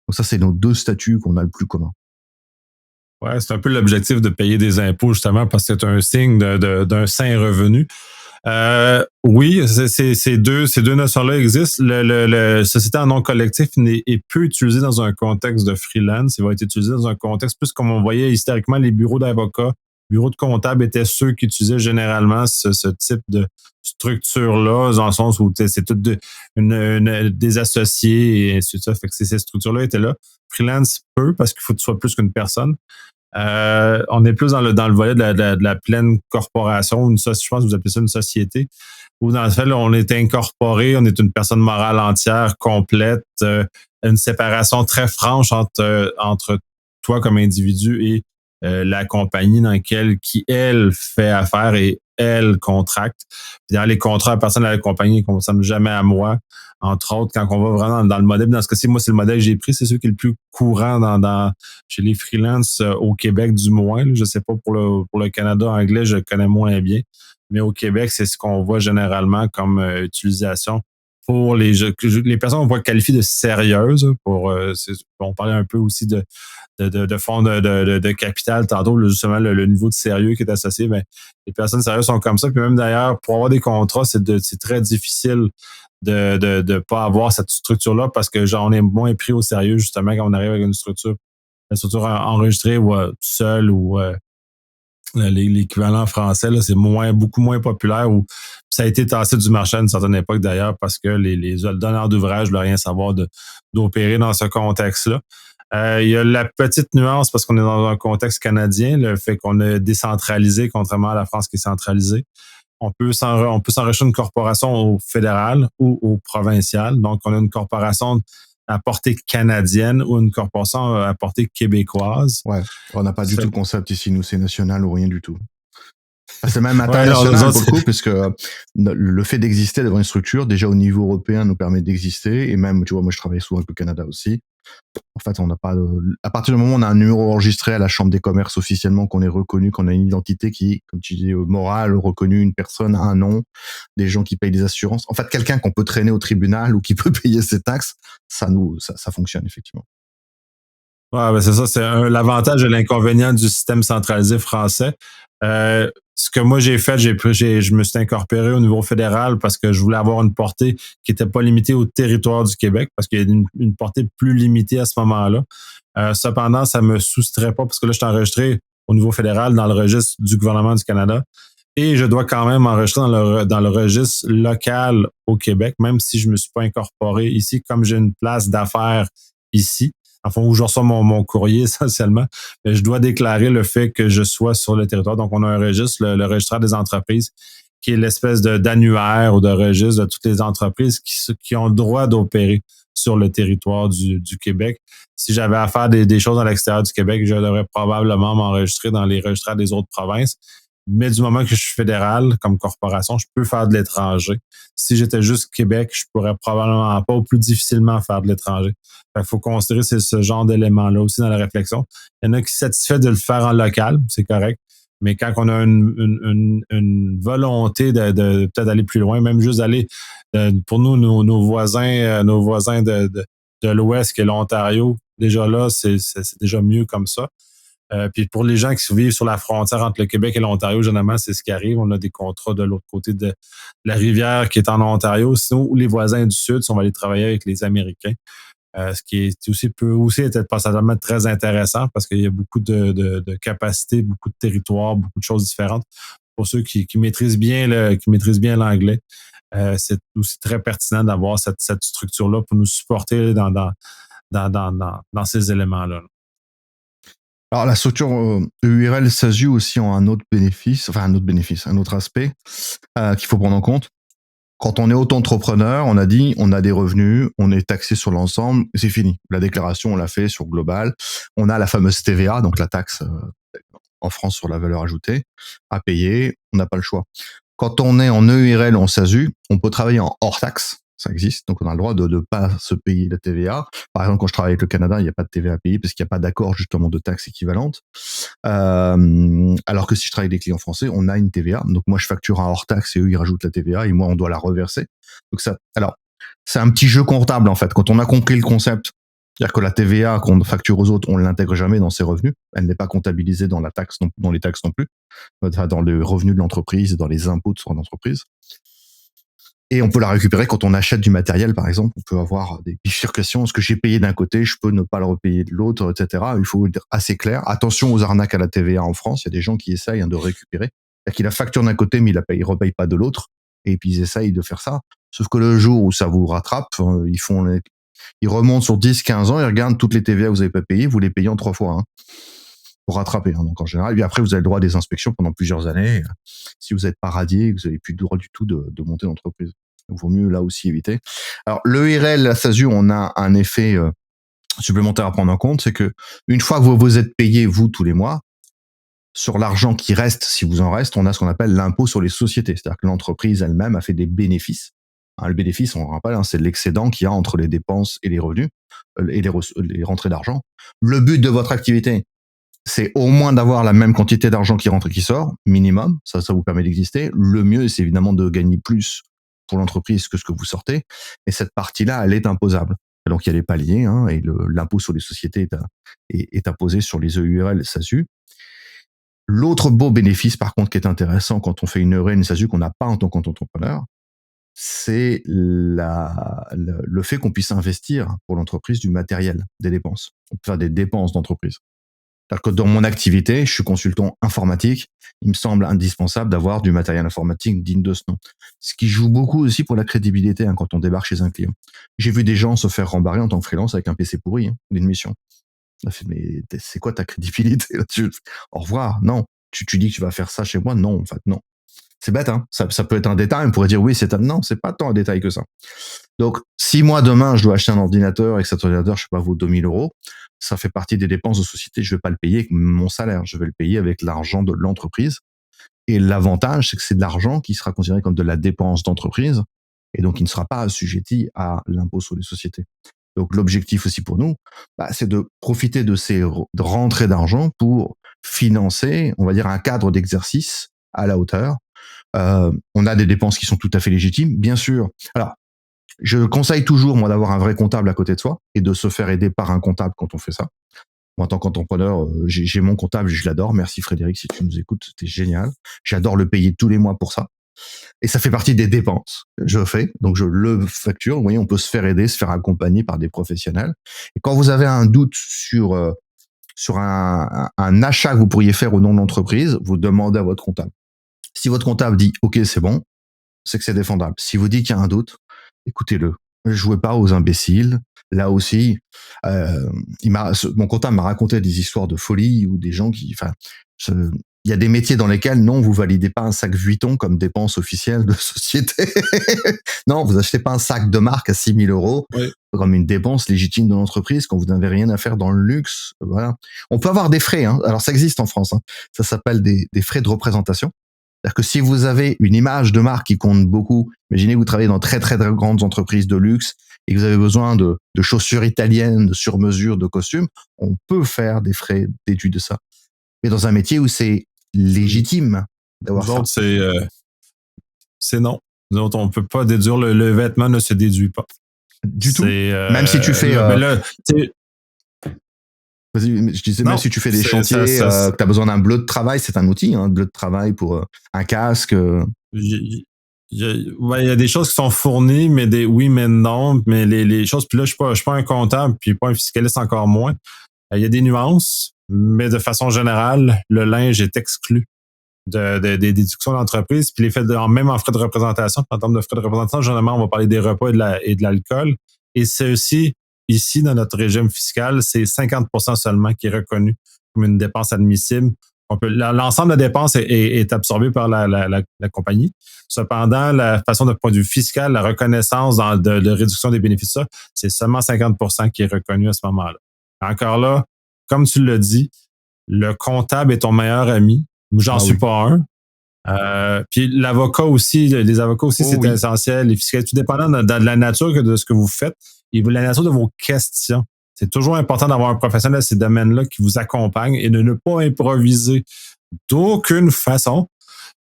Donc ça, c'est nos deux statuts qu'on a le plus commun. Ouais, c'est un peu l'objectif de payer des impôts, justement, parce que c'est un signe d'un sain revenu. Oui, ces deux notions-là existent. Le société en nom collectif est peu utilisé dans un contexte de freelance. Il va être utilisé dans un contexte plus comme on voyait historiquement les bureaux d'avocats, bureaux de comptables étaient ceux qui utilisaient généralement ce type de structure-là, dans le sens où c'est tout des associés et ainsi de suite. Fait que ces structures-là étaient là. Freelance peu parce qu'il faut que tu sois plus qu'une personne. On est plus dans le volet de la pleine corporation, je pense que vous appelez ça une société, où dans le fait, là, on est incorporé, on est une personne morale entière, complète, une séparation très franche entre toi comme individu et la compagnie dans laquelle elle fait affaire et elle contracte. Puis dans les contrats, la personne à la compagnie ne concerne jamais à moi. Entre autres, quand on va vraiment dans le modèle, dans ce cas-ci, moi, c'est le modèle que j'ai pris, c'est celui qui est le plus courant chez les freelances au Québec, du moins. Là. Je ne sais pas pour le Canada anglais, je le connais moins bien. Mais au Québec, c'est ce qu'on voit généralement comme utilisation pour les personnes qu'on voit qualifiées de sérieuses. On parlait un peu aussi de fonds de capital tantôt, justement le niveau de sérieux qui est associé. Ben, les personnes sérieuses sont comme ça. Puis même d'ailleurs, pour avoir des contrats, c'est très difficile de pas avoir cette structure-là parce que j'en ai moins pris au sérieux justement quand on arrive avec une structure enregistrée ou seule ou l'équivalent français, là, c'est beaucoup moins populaire ou ça a été tassé du marché à une certaine époque d'ailleurs parce que les donneurs d'ouvrage ne veulent rien savoir d'opérer dans ce contexte-là. Il y a la petite nuance parce qu'on est dans un contexte canadien, le fait qu'on est décentralisé contrairement à la France qui est centralisée. On peut s'enregistrer une corporation au fédéral ou au provincial. Donc, on a une corporation à portée canadienne ou une corporation à portée québécoise. Ouais, on n'a pas du tout le concept ici, nous, c'est national ou rien du tout. C'est même Ouais, international non, pour le coup, puisque le fait d'exister d'avoir une structure, déjà au niveau européen, nous permet d'exister. Et même, tu vois, moi, je travaille souvent avec le Canada aussi. En fait, on n'a pas. À partir du moment où on a un numéro enregistré à la Chambre des commerces officiellement, qu'on est reconnu, qu'on a une identité qui, comme tu dis, morale, reconnue, une personne, un nom, des gens qui payent des assurances. En fait, quelqu'un qu'on peut traîner au tribunal ou qui peut payer ses taxes, ça fonctionne effectivement. Ouais, ben c'est ça, c'est l'avantage et l'inconvénient du système centralisé français. Ce que moi j'ai fait, je me suis incorporé au niveau fédéral parce que je voulais avoir une portée qui n'était pas limitée au territoire du Québec, parce qu'il y a une portée plus limitée à ce moment-là. Cependant, ça me soustrait pas parce que là, je suis enregistré au niveau fédéral dans le registre du gouvernement du Canada et je dois quand même enregistrer dans le registre local au Québec, même si je me suis pas incorporé ici, comme j'ai une place d'affaires ici. Enfin, où je reçois mon courrier essentiellement, je dois déclarer le fait que je sois sur le territoire. Donc, on a un registre, le registraire des entreprises, qui est l'espèce d'annuaire ou de registre de toutes les entreprises qui ont le droit d'opérer sur le territoire du Québec. Si j'avais à faire des choses à l'extérieur du Québec, je devrais probablement m'enregistrer dans les registraires des autres provinces. Mais du moment que je suis fédéral comme corporation, je peux faire de l'étranger. Si j'étais juste Québec, je pourrais probablement pas ou plus difficilement faire de l'étranger. Il faut considérer ce genre d'éléments-là aussi dans la réflexion. Il y en a qui sont satisfaits de le faire en local, c'est correct. Mais quand on a une volonté de peut-être aller plus loin, même juste d'aller, pour nous, nos voisins de l'Ouest, qui est l'Ontario, déjà là, c'est déjà mieux comme ça. Puis pour les gens qui vivent sur la frontière entre le Québec et l'Ontario, généralement, c'est ce qui arrive. On a des contrats de l'autre côté de la rivière qui est en Ontario. Sinon, les voisins du Sud, si on va aller travailler avec les Américains. Ce qui est aussi peut aussi être passablement très intéressant parce qu'il y a beaucoup de capacités, beaucoup de territoires, beaucoup de choses différentes. Pour ceux qui maîtrisent bien l'anglais, c'est aussi très pertinent d'avoir cette structure-là pour nous supporter dans ces éléments-là. Alors, la structure URL SASU aussi ont un autre bénéfice, un autre aspect qu'il faut prendre en compte. Quand on est auto-entrepreneur, on a dit, on a des revenus, on est taxé sur l'ensemble, c'est fini. La déclaration, on l'a fait sur global. On a la fameuse TVA, donc la taxe en France sur la valeur ajoutée, à payer. On n'a pas le choix. Quand on est en EURL ou en SASU, on peut travailler en hors taxe. Ça existe, donc on a le droit de ne pas se payer la TVA. Par exemple, quand je travaille avec le Canada, il n'y a pas de TVA à payer parce qu'il n'y a pas d'accord justement de taxes équivalentes. Alors que si je travaille avec des clients français, on a une TVA. Donc moi, je facture un hors taxe et eux, ils rajoutent la TVA et moi, on doit la reverser. Donc ça, alors, c'est un petit jeu comptable en fait. Quand on a compris le concept, c'est-à-dire que la TVA qu'on facture aux autres, on ne l'intègre jamais dans ses revenus. Elle n'est pas comptabilisée dans la taxe, dans les taxes non plus, dans les revenus de l'entreprise, dans les impôts de son entreprise. Et on peut la récupérer quand on achète du matériel, par exemple. On peut avoir des bifurcations. Ce que j'ai payé d'un côté, je peux ne pas le repayer de l'autre, etc. Il faut être assez clair. Attention aux arnaques à la TVA en France. Il y a des gens qui essayent de récupérer. C'est-à-dire qu'il a facture d'un côté, mais il repaye pas de l'autre. Et puis ils essayent de faire ça. Sauf que le jour où ça vous rattrape, ils remontent sur 10, 15 ans, ils regardent toutes les TVA que vous n'avez pas payées, vous les payez en 3 fois. Hein, pour rattraper, hein, donc en général. Et puis après, vous avez le droit à des inspections pendant plusieurs années. Si vous n'êtes pas radié, vous n'avez plus le droit du tout de monter l'entreprise. Donc, il vaut mieux là aussi éviter. Alors, l'EURL, la SASU, on a un effet supplémentaire à prendre en compte, c'est que une fois que vous vous êtes payé, vous, tous les mois, sur l'argent qui reste, si vous en reste, on a ce qu'on appelle l'impôt sur les sociétés. C'est-à-dire que l'entreprise elle-même a fait des bénéfices. Hein, le bénéfice, on rappelle, c'est l'excédent qu'il y a entre les dépenses et les revenus, et les rentrées d'argent. Le but de votre activité, c'est au moins d'avoir la même quantité d'argent qui rentre et qui sort, minimum. Ça vous permet d'exister. Le mieux, c'est évidemment de gagner plus pour l'entreprise que ce que vous sortez. Et cette partie-là, elle est imposable. Donc, il y a les paliers, hein, et l'impôt sur les sociétés est imposé sur les EURL SASU. L'autre beau bénéfice, par contre, qui est intéressant quand on fait une EURL, une SASU qu'on n'a pas en tant qu'entrepreneur, c'est le fait qu'on puisse investir pour l'entreprise du matériel, des dépenses. On peut faire des dépenses d'entreprise. C'est-à-dire que dans mon activité, je suis consultant informatique, il me semble indispensable d'avoir du matériel informatique digne de ce nom. Ce qui joue beaucoup aussi pour la crédibilité, hein, quand on débarque chez un client. J'ai vu des gens se faire rembarrer en tant que freelance avec un PC pourri, hein, d'une mission. Mais c'est quoi ta crédibilité là-dessus? Au revoir, non. Tu dis que tu vas faire ça chez moi? Non, en fait, non. C'est bête, hein. Ça peut être un détail, on pourrait dire oui, non, c'est pas tant un détail que ça. Donc, si moi, demain, je dois acheter un ordinateur et que cet ordinateur, je sais pas, vaut 2 000 euros, ça fait partie des dépenses de société. Je vais pas le payer avec mon salaire. Je vais le payer avec l'argent de l'entreprise. Et l'avantage, c'est que c'est de l'argent qui sera considéré comme de la dépense d'entreprise et donc qui ne sera pas assujetti à l'impôt sur les sociétés. Donc, l'objectif aussi pour nous, c'est de profiter de ces rentrées d'argent pour financer, on va dire, un cadre d'exercice à la hauteur. On a des dépenses qui sont tout à fait légitimes, bien sûr. Alors, je conseille toujours, moi, d'avoir un vrai comptable à côté de soi et de se faire aider par un comptable quand on fait ça. Moi, en tant qu'entrepreneur, j'ai mon comptable, je l'adore. Merci Frédéric, si tu nous écoutes, c'était génial. J'adore le payer tous les mois pour ça. Et ça fait partie des dépenses que je fais. Donc, je le facture. Vous voyez, on peut se faire aider, se faire accompagner par des professionnels. Et quand vous avez un doute sur un achat que vous pourriez faire au nom de l'entreprise, vous demandez à votre comptable. Si votre comptable dit OK, c'est bon, c'est que c'est défendable. Si vous dites qu'il y a un doute, écoutez-le. Ne jouez pas aux imbéciles. Là aussi, mon comptable m'a raconté des histoires de folie ou des gens il y a des métiers dans lesquels non, vous validez pas un sac Vuitton comme dépense officielle de société. Non, vous achetez pas un sac de marque à 6 000 euros comme une dépense légitime de l'entreprise quand vous n'avez rien à faire dans le luxe. Voilà. On peut avoir des frais. Alors ça existe en France. Ça s'appelle des frais de représentation. C'est-à-dire que si vous avez une image de marque qui compte beaucoup, imaginez vous travaillez dans très très très grandes entreprises de luxe et que vous avez besoin de chaussures italiennes, de sur-mesure, de costumes, on peut faire des frais d'étude de ça. Mais dans un métier où c'est légitime d'avoir ça. C'est non. Nous autres, on peut pas déduire, le vêtement ne se déduit pas. Du tout. Même si tu fais... Vas-y, je disais, même si tu fais des chantiers, que tu as besoin d'un bleu de travail, c'est un outil, un bleu de travail pour un casque. Il y a des choses qui sont fournies, mais oui, mais non. Mais les choses, puis là, je suis pas un comptable, puis pas un fiscaliste encore moins. Il y a des nuances, mais de façon générale, le linge est exclu des déductions d'entreprise, puis les faits même en frais de représentation. En termes de frais de représentation, généralement, on va parler des repas et de l'alcool. Et c'est aussi, ici, dans notre régime fiscal, c'est 50% seulement qui est reconnu comme une dépense admissible. L'ensemble de la dépense est absorbé par la compagnie. Cependant, la façon de point de vue fiscal, la reconnaissance de réduction des bénéfices, c'est seulement 50% qui est reconnu à ce moment-là. Encore là, comme tu l'as dit, le comptable est ton meilleur ami. J'en suis pas un. Puis l'avocat aussi, les avocats aussi, c'est essentiel. Les fiscalistes, tout dépendant de la nature de ce que vous faites et de la nature de vos questions. C'est toujours important d'avoir un professionnel de ces domaines-là qui vous accompagne et de ne pas improviser d'aucune façon.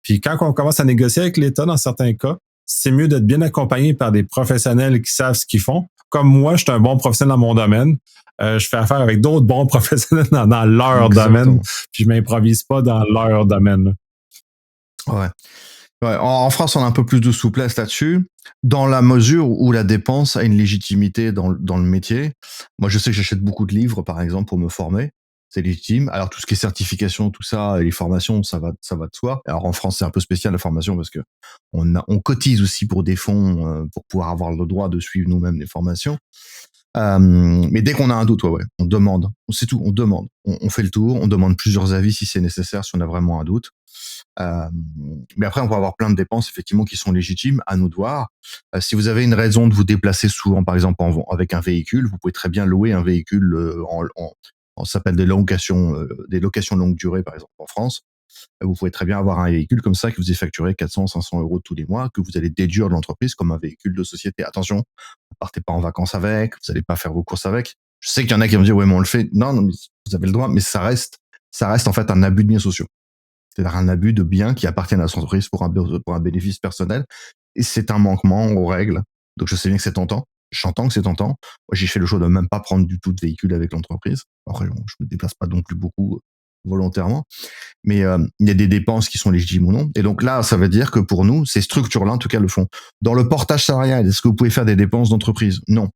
Puis quand on commence à négocier avec l'État, dans certains cas, c'est mieux d'être bien accompagné par des professionnels qui savent ce qu'ils font. Comme moi, je suis un bon professionnel dans mon domaine. Je fais affaire avec d'autres bons professionnels dans leur domaine, puis je m'improvise pas dans leur domaine. Ouais. En France, on a un peu plus de souplesse là-dessus, dans la mesure où la dépense a une légitimité dans le métier. Moi, je sais que j'achète beaucoup de livres, par exemple, pour me former. C'est légitime. Alors, tout ce qui est certification, tout ça, et les formations, ça va de soi. Alors, en France, c'est un peu spécial, la formation, parce que on cotise aussi pour des fonds, pour pouvoir avoir le droit de suivre nous-mêmes les formations. Mais dès qu'on a un doute, on demande. C'est tout, on demande. On fait le tour, on demande plusieurs avis si c'est nécessaire, si on a vraiment un doute. Mais après, on va avoir plein de dépenses effectivement qui sont légitimes, à nous de voir. Si vous avez une raison de vous déplacer souvent, par exemple avec un véhicule, vous pouvez très bien louer un véhicule ça s'appelle des locations longue durée, par exemple en France. Vous pouvez très bien avoir un véhicule comme ça qui vous est facturé 400, 500 euros tous les mois, que vous allez déduire de l'entreprise comme un véhicule de société. Attention, ne partez pas en vacances avec, vous n'allez pas faire vos courses avec. Je sais qu'il y en a qui vont dire, ouais, mais on le fait. Non, mais vous avez le droit, mais ça reste en fait un abus de biens sociaux. C'est-à-dire un abus de biens qui appartiennent à l'entreprise pour un bénéfice personnel. Et c'est un manquement aux règles. Donc, je sais bien que c'est tentant. J'entends que c'est tentant. Moi, j'ai fait le choix de même pas prendre du tout de véhicule avec l'entreprise. Après, je me déplace pas non plus beaucoup volontairement. Mais il y a des dépenses qui sont légitimes ou non. Et donc là, ça veut dire que pour nous, ces structures-là, en tout cas, le font. Dans le portage salarial, est-ce que vous pouvez faire des dépenses d'entreprise? Non.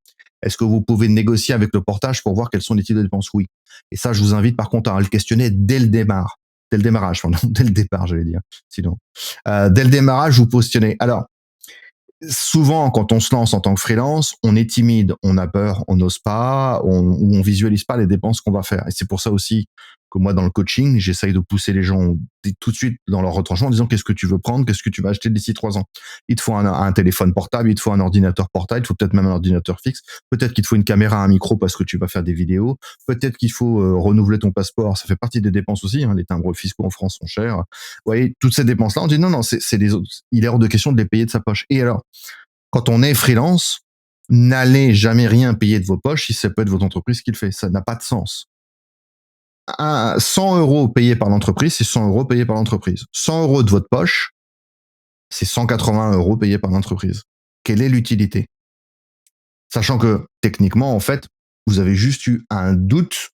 Est-ce que vous pouvez négocier avec le portage pour voir quels sont les types de dépenses? Oui. Et ça, je vous invite par contre à le questionner dès le démarrage, dès le départ, j'allais dire. Sinon, dès le démarrage, vous positionnez. Alors, souvent, quand on se lance en tant que freelance, on est timide, on a peur, on n'ose pas, ou on visualise pas les dépenses qu'on va faire. Et c'est pour ça aussi que moi, dans le coaching, j'essaye de pousser les gens tout de suite dans leur retranchement en disant qu'est-ce que tu veux prendre, qu'est-ce que tu vas acheter d'ici 3 ans. Il te faut un téléphone portable, il te faut un ordinateur portable, il te faut peut-être même un ordinateur fixe, peut-être qu'il te faut une caméra, un micro parce que tu vas faire des vidéos, peut-être qu'il faut renouveler ton passeport, ça fait partie des dépenses aussi, hein, les timbres fiscaux en France sont chers. Vous voyez, toutes ces dépenses-là, on dit non, c'est les autres. Il est hors de question de les payer de sa poche. Et alors, quand on est freelance, n'allez jamais rien payer de vos poches si ça peut être votre entreprise qui le fait. Ça n'a pas de sens. 100 euros payés par l'entreprise, c'est 100 euros payés par l'entreprise. 100 euros de votre poche, c'est 180 euros payés par l'entreprise. Quelle est l'utilité? Sachant que, techniquement, en fait, vous avez juste eu un doute,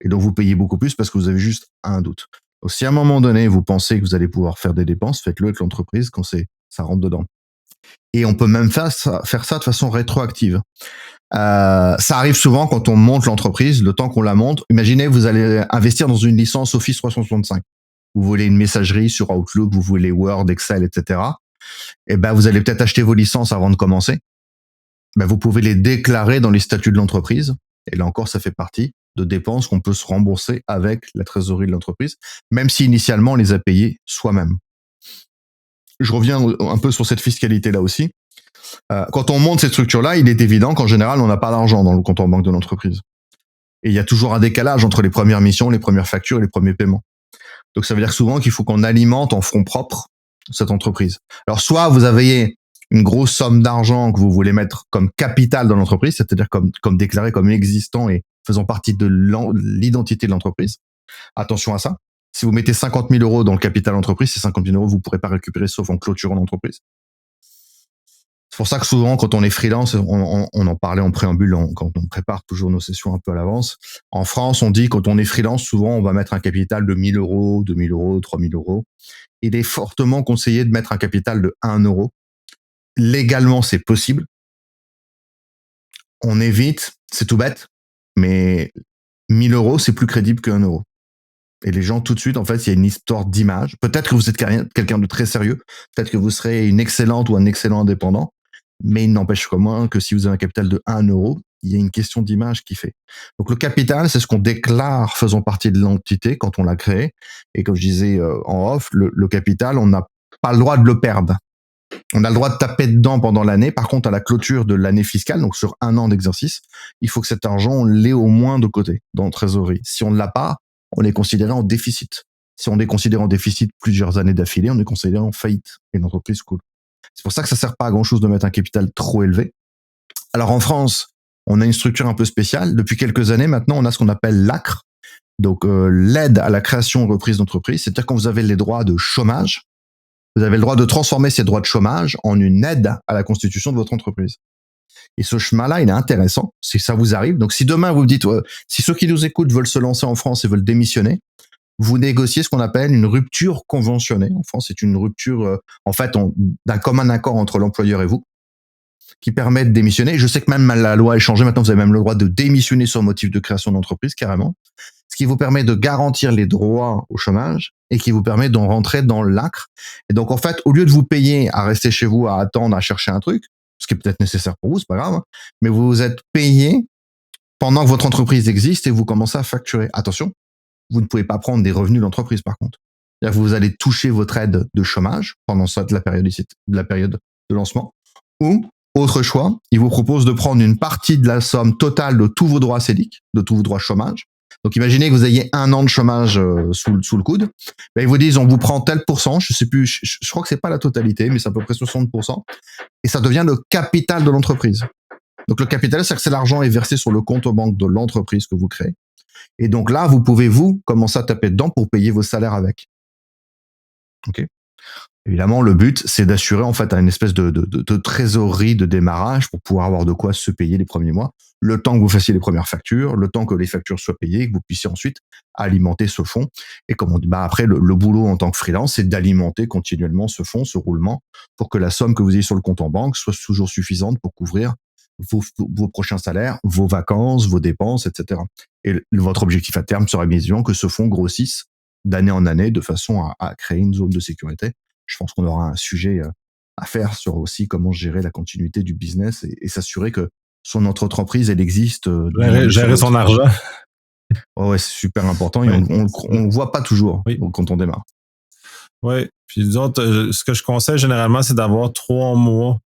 et donc vous payez beaucoup plus parce que vous avez juste un doute. Donc, si à un moment donné, vous pensez que vous allez pouvoir faire des dépenses, faites-le avec l'entreprise quand ça rentre dedans. Et on peut même faire ça de façon rétroactive. Ça arrive souvent quand on monte l'entreprise, le temps qu'on la monte. Imaginez, vous allez investir dans une licence Office 365. Vous voulez une messagerie sur Outlook, vous voulez Word, Excel, etc. Et ben, vous allez peut-être acheter vos licences avant de commencer. Ben, vous pouvez les déclarer dans les statuts de l'entreprise. Et là encore, ça fait partie de dépenses qu'on peut se rembourser avec la trésorerie de l'entreprise, même si initialement on les a payées soi-même. Je reviens un peu sur cette fiscalité-là aussi. Quand on monte cette structure-là, il est évident qu'en général, on n'a pas d'argent dans le compte en banque de l'entreprise. Et il y a toujours un décalage entre les premières missions, les premières factures et les premiers paiements. Donc ça veut dire souvent qu'il faut qu'on alimente en fonds propres cette entreprise. Alors soit vous avez une grosse somme d'argent que vous voulez mettre comme capital dans l'entreprise, c'est-à-dire comme déclaré comme existant et faisant partie de l'identité de l'entreprise. Attention à ça. Si vous mettez 50 000 euros dans le capital d'entreprise, ces 50 000 euros, vous ne pourrez pas récupérer sauf en clôturant l'entreprise. C'est pour ça que souvent, quand on est freelance, on en parlait en préambule, quand on prépare toujours nos sessions un peu à l'avance. En France, on dit quand on est freelance, souvent, on va mettre un capital de 1 000 euros, 2 000 euros, 3 000 euros. Il est fortement conseillé de mettre un capital de 1 euro. Légalement, c'est possible. On évite, c'est tout bête, mais 1 000 euros, c'est plus crédible qu'1 euro. Et les gens, tout de suite, en fait, il y a une histoire d'image. Peut-être que vous êtes quelqu'un de très sérieux. Peut-être que vous serez une excellente ou un excellent indépendant. Mais il n'empêche qu'au moins que si vous avez un capital de 1 euro, il y a une question d'image qui fait. Donc le capital, c'est ce qu'on déclare faisant partie de l'entité quand on l'a créé. Et comme je disais en off, le capital, on n'a pas le droit de le perdre. On a le droit de taper dedans pendant l'année. Par contre, à la clôture de l'année fiscale, donc sur 1 an d'exercice, il faut que cet argent, on l'ait au moins de côté, dans la trésorerie. Si on ne l'a pas, on est considéré en déficit. Si on est considéré en déficit plusieurs années d'affilée, on est considéré en faillite et l'entreprise coule. C'est pour ça que ça sert pas à grand chose de mettre un capital trop élevé. Alors en France, on a une structure un peu spéciale. Depuis quelques années maintenant, on a ce qu'on appelle l'ACRE, donc l'aide à la création et reprise d'entreprise. C'est-à-dire quand vous avez les droits de chômage, vous avez le droit de transformer ces droits de chômage en une aide à la constitution de votre entreprise. Et ce chemin-là, il est intéressant, si ça vous arrive. Donc si demain vous me dites, si ceux qui nous écoutent veulent se lancer en France et veulent démissionner, vous négociez ce qu'on appelle une rupture conventionnée. En France, c'est une rupture, en fait, d'un commun accord entre l'employeur et vous, qui permet de démissionner. Je sais que même la loi est changée. Maintenant, vous avez même le droit de démissionner sur motif de création d'entreprise, carrément. Ce qui vous permet de garantir les droits au chômage et qui vous permet d'en rentrer dans l'ACRE. Et donc, en fait, au lieu de vous payer à rester chez vous, à attendre, à chercher un truc, ce qui est peut-être nécessaire pour vous, c'est pas grave, hein, mais vous êtes payé pendant que votre entreprise existe et vous commencez à facturer. Attention, vous ne pouvez pas prendre des revenus d'entreprise, par contre. C'est-à-dire que vous allez toucher votre aide de chômage pendant la période de lancement. Ou, autre choix, il vous propose de prendre une partie de la somme totale de tous vos droits CELIC, de tous vos droits chômage. Donc, imaginez que vous ayez 1 an de chômage sous le coude. Ben, ils vous disent, on vous prend tel pourcent, je sais plus, je crois que c'est pas la totalité, mais c'est à peu près 60%. Et ça devient le capital de l'entreprise. Donc, le capital, c'est que l'argent est versé sur le compte en banque de l'entreprise que vous créez. Et donc là, vous pouvez, commencer à taper dedans pour payer vos salaires avec. Ok. Évidemment, le but, c'est d'assurer en fait une espèce de trésorerie de démarrage pour pouvoir avoir de quoi se payer les premiers mois, le temps que vous fassiez les premières factures, le temps que les factures soient payées, que vous puissiez ensuite alimenter ce fonds. Et comme on dit, après, le boulot en tant que freelance, c'est d'alimenter continuellement ce fonds, ce roulement, pour que la somme que vous ayez sur le compte en banque soit toujours suffisante pour couvrir vos prochains salaires, vos vacances, vos dépenses, etc. Et votre objectif à terme sera bien évidemment que ce fonds grossisse d'année en année de façon à créer une zone de sécurité. Je pense qu'on aura un sujet à faire sur aussi comment gérer la continuité du business et s'assurer que son entreprise, elle existe. Gérer son argent. Ouais, c'est super important et Ouais. on le voit pas toujours Oui. quand on démarre. Oui. Puis nous autres, ce que je conseille généralement, c'est d'avoir 3 mois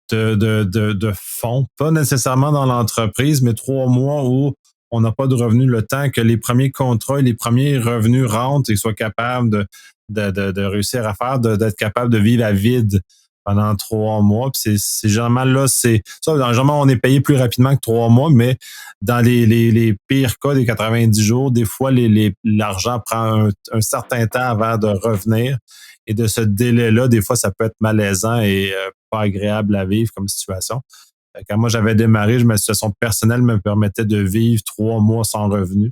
de fonds. Pas nécessairement dans l'entreprise, mais 3 mois où on n'a pas de revenus, le temps que les premiers contrats et les premiers revenus rentrent et soient capables de réussir à faire, d'être capable de vivre à vide pendant 3 mois. Puis c'est généralement là, c'est ça, généralement, on est payé plus rapidement que 3 mois, mais dans les pires cas des 90 jours, des fois, l'argent prend un certain temps avant de revenir. Et de ce délai-là, des fois, ça peut être malaisant et pas agréable à vivre comme situation. Quand moi j'avais démarré, ma situation personnelle me permettait de vivre 3 mois sans revenu,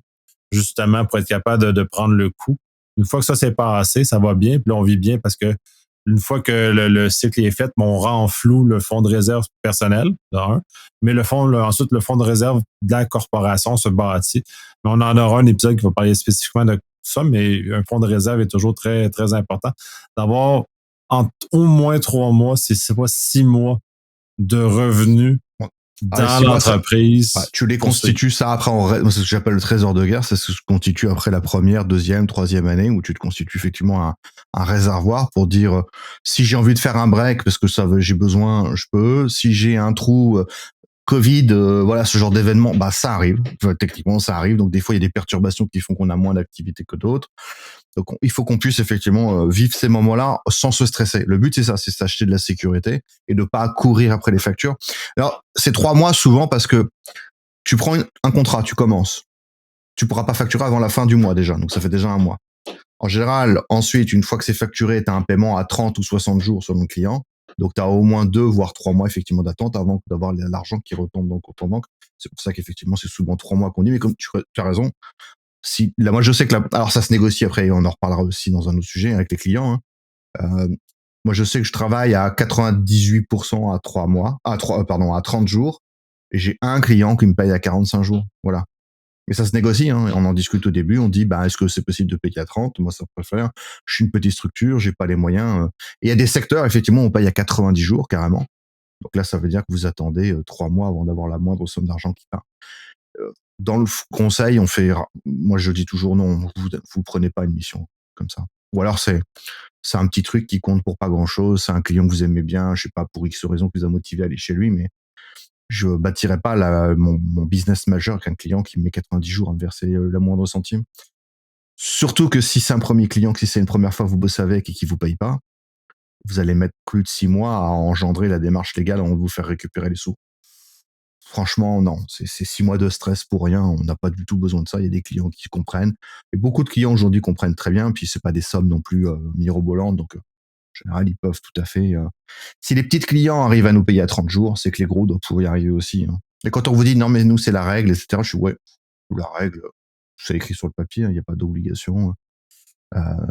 justement pour être capable de prendre le coup. Une fois que ça s'est passé, ça va bien, puis là, on vit bien parce que une fois que le cycle est fait, on rend en flou le fonds de réserve personnel, d'un, mais ensuite, le fonds de réserve de la corporation se bâtit. Mais on en aura un épisode qui va parler spécifiquement de ça, mais un fonds de réserve est toujours très, très important. D'avoir au moins 3 mois, si c'est pas 6 mois de revenus Ah, dans 6 mois, ça, l'entreprise. tu les Pour constitues ça après c'est ce que j'appelle le trésor de guerre, c'est ce que se constitue après la première, deuxième, troisième année où tu te constitues effectivement un réservoir pour dire si j'ai envie de faire un break parce que j'ai besoin, je peux. Si j'ai un trou Covid, voilà, ce genre d'événement, bah ça arrive. Enfin, techniquement, ça arrive. Donc des fois, il y a des perturbations qui font qu'on a moins d'activité que d'autres. Donc il faut qu'on puisse effectivement vivre ces moments-là sans se stresser. Le but c'est ça, c'est s'acheter de la sécurité et de pas courir après les factures. Alors c'est 3 mois souvent parce que tu prends un contrat, tu commences, tu pourras pas facturer avant la fin du mois déjà, donc ça fait déjà un mois. En général, ensuite, une fois que c'est facturé, tu as un paiement à 30 ou 60 jours selon le client. Donc, tu as au moins 2 voire 3 mois effectivement d'attente avant d'avoir l'argent qui retombe dans le compte en banque. C'est pour ça qu'effectivement, c'est souvent 3 mois qu'on dit. Mais comme tu as raison, si là, moi, je sais que alors ça se négocie après, on en reparlera aussi dans un autre sujet avec les clients. Hein. Moi, je sais que je travaille à 98% à 3 mois, à 30 jours. Et j'ai un client qui me paye à 45 jours. Voilà. Et ça se négocie, hein. On en discute au début, on dit, bah, est-ce que c'est possible de payer à 30? Moi, ça préfère. Je suis une petite structure, j'ai pas les moyens. Et il y a des secteurs, effectivement, on paye à 90 jours, carrément. Donc là, ça veut dire que vous attendez 3 mois avant d'avoir la moindre somme d'argent qui part. Dans le conseil, moi, je dis toujours non, vous prenez pas une mission comme ça. Ou alors, c'est un petit truc qui compte pour pas grand chose. C'est un client que vous aimez bien, je sais pas, pour X raison qui vous a motivé à aller chez lui, mais je bâtirai pas mon business majeur avec un client qui me met 90 jours à me verser la moindre centime. Surtout que si c'est un premier client, que si c'est une première fois que vous bossez avec et qu'il vous paye pas, vous allez mettre plus de 6 mois à engendrer la démarche légale avant de vous faire récupérer les sous. Franchement, non, c'est 6 mois de stress pour rien. On n'a pas du tout besoin de ça. Il y a des clients qui comprennent. Et beaucoup de clients aujourd'hui comprennent très bien. Puis c'est pas des sommes non plus mirobolantes. Donc, en général, ils peuvent tout à fait. Si les petits clients arrivent à nous payer à 30 jours, c'est que les gros doivent pouvoir y arriver aussi. Hein. Et quand on vous dit non, mais nous, c'est la règle, etc., je suis ouais, la règle, c'est écrit sur le papier, il n'y a pas d'obligation.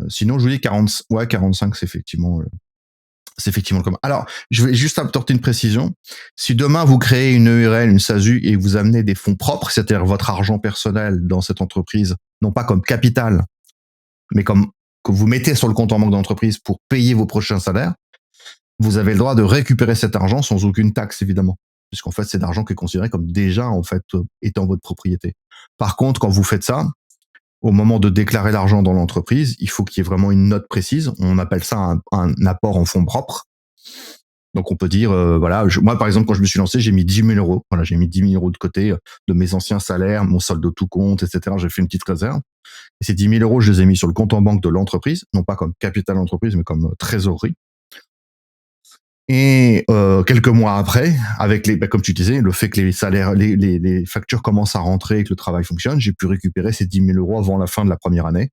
Sinon, je vous dis 45, c'est effectivement le commun. Alors, je vais juste apporter une précision. Si demain vous créez une EURL, une SASU et vous amenez des fonds propres, c'est-à-dire votre argent personnel dans cette entreprise, non pas comme capital, mais comme que vous mettez sur le compte en banque d'entreprise pour payer vos prochains salaires, vous avez le droit de récupérer cet argent sans aucune taxe, évidemment. Puisqu'en fait, c'est de l'argent qui est considéré comme déjà, en fait, étant votre propriété. Par contre, quand vous faites ça, au moment de déclarer l'argent dans l'entreprise, il faut qu'il y ait vraiment une note précise. On appelle ça un apport en fonds propres. Donc, on peut dire, voilà, moi, par exemple, quand je me suis lancé, j'ai mis 10 000 euros. Voilà, j'ai mis 10 000 euros de côté de mes anciens salaires, mon solde de tout compte, etc. J'ai fait une petite réserve. Et ces 10 000 euros, je les ai mis sur le compte en banque de l'entreprise, non pas comme capital d'entreprise, mais comme trésorerie. Et quelques mois après, avec comme tu disais, le fait que les salaires, les factures commencent à rentrer et que le travail fonctionne, j'ai pu récupérer ces 10 000 euros avant la fin de la première année.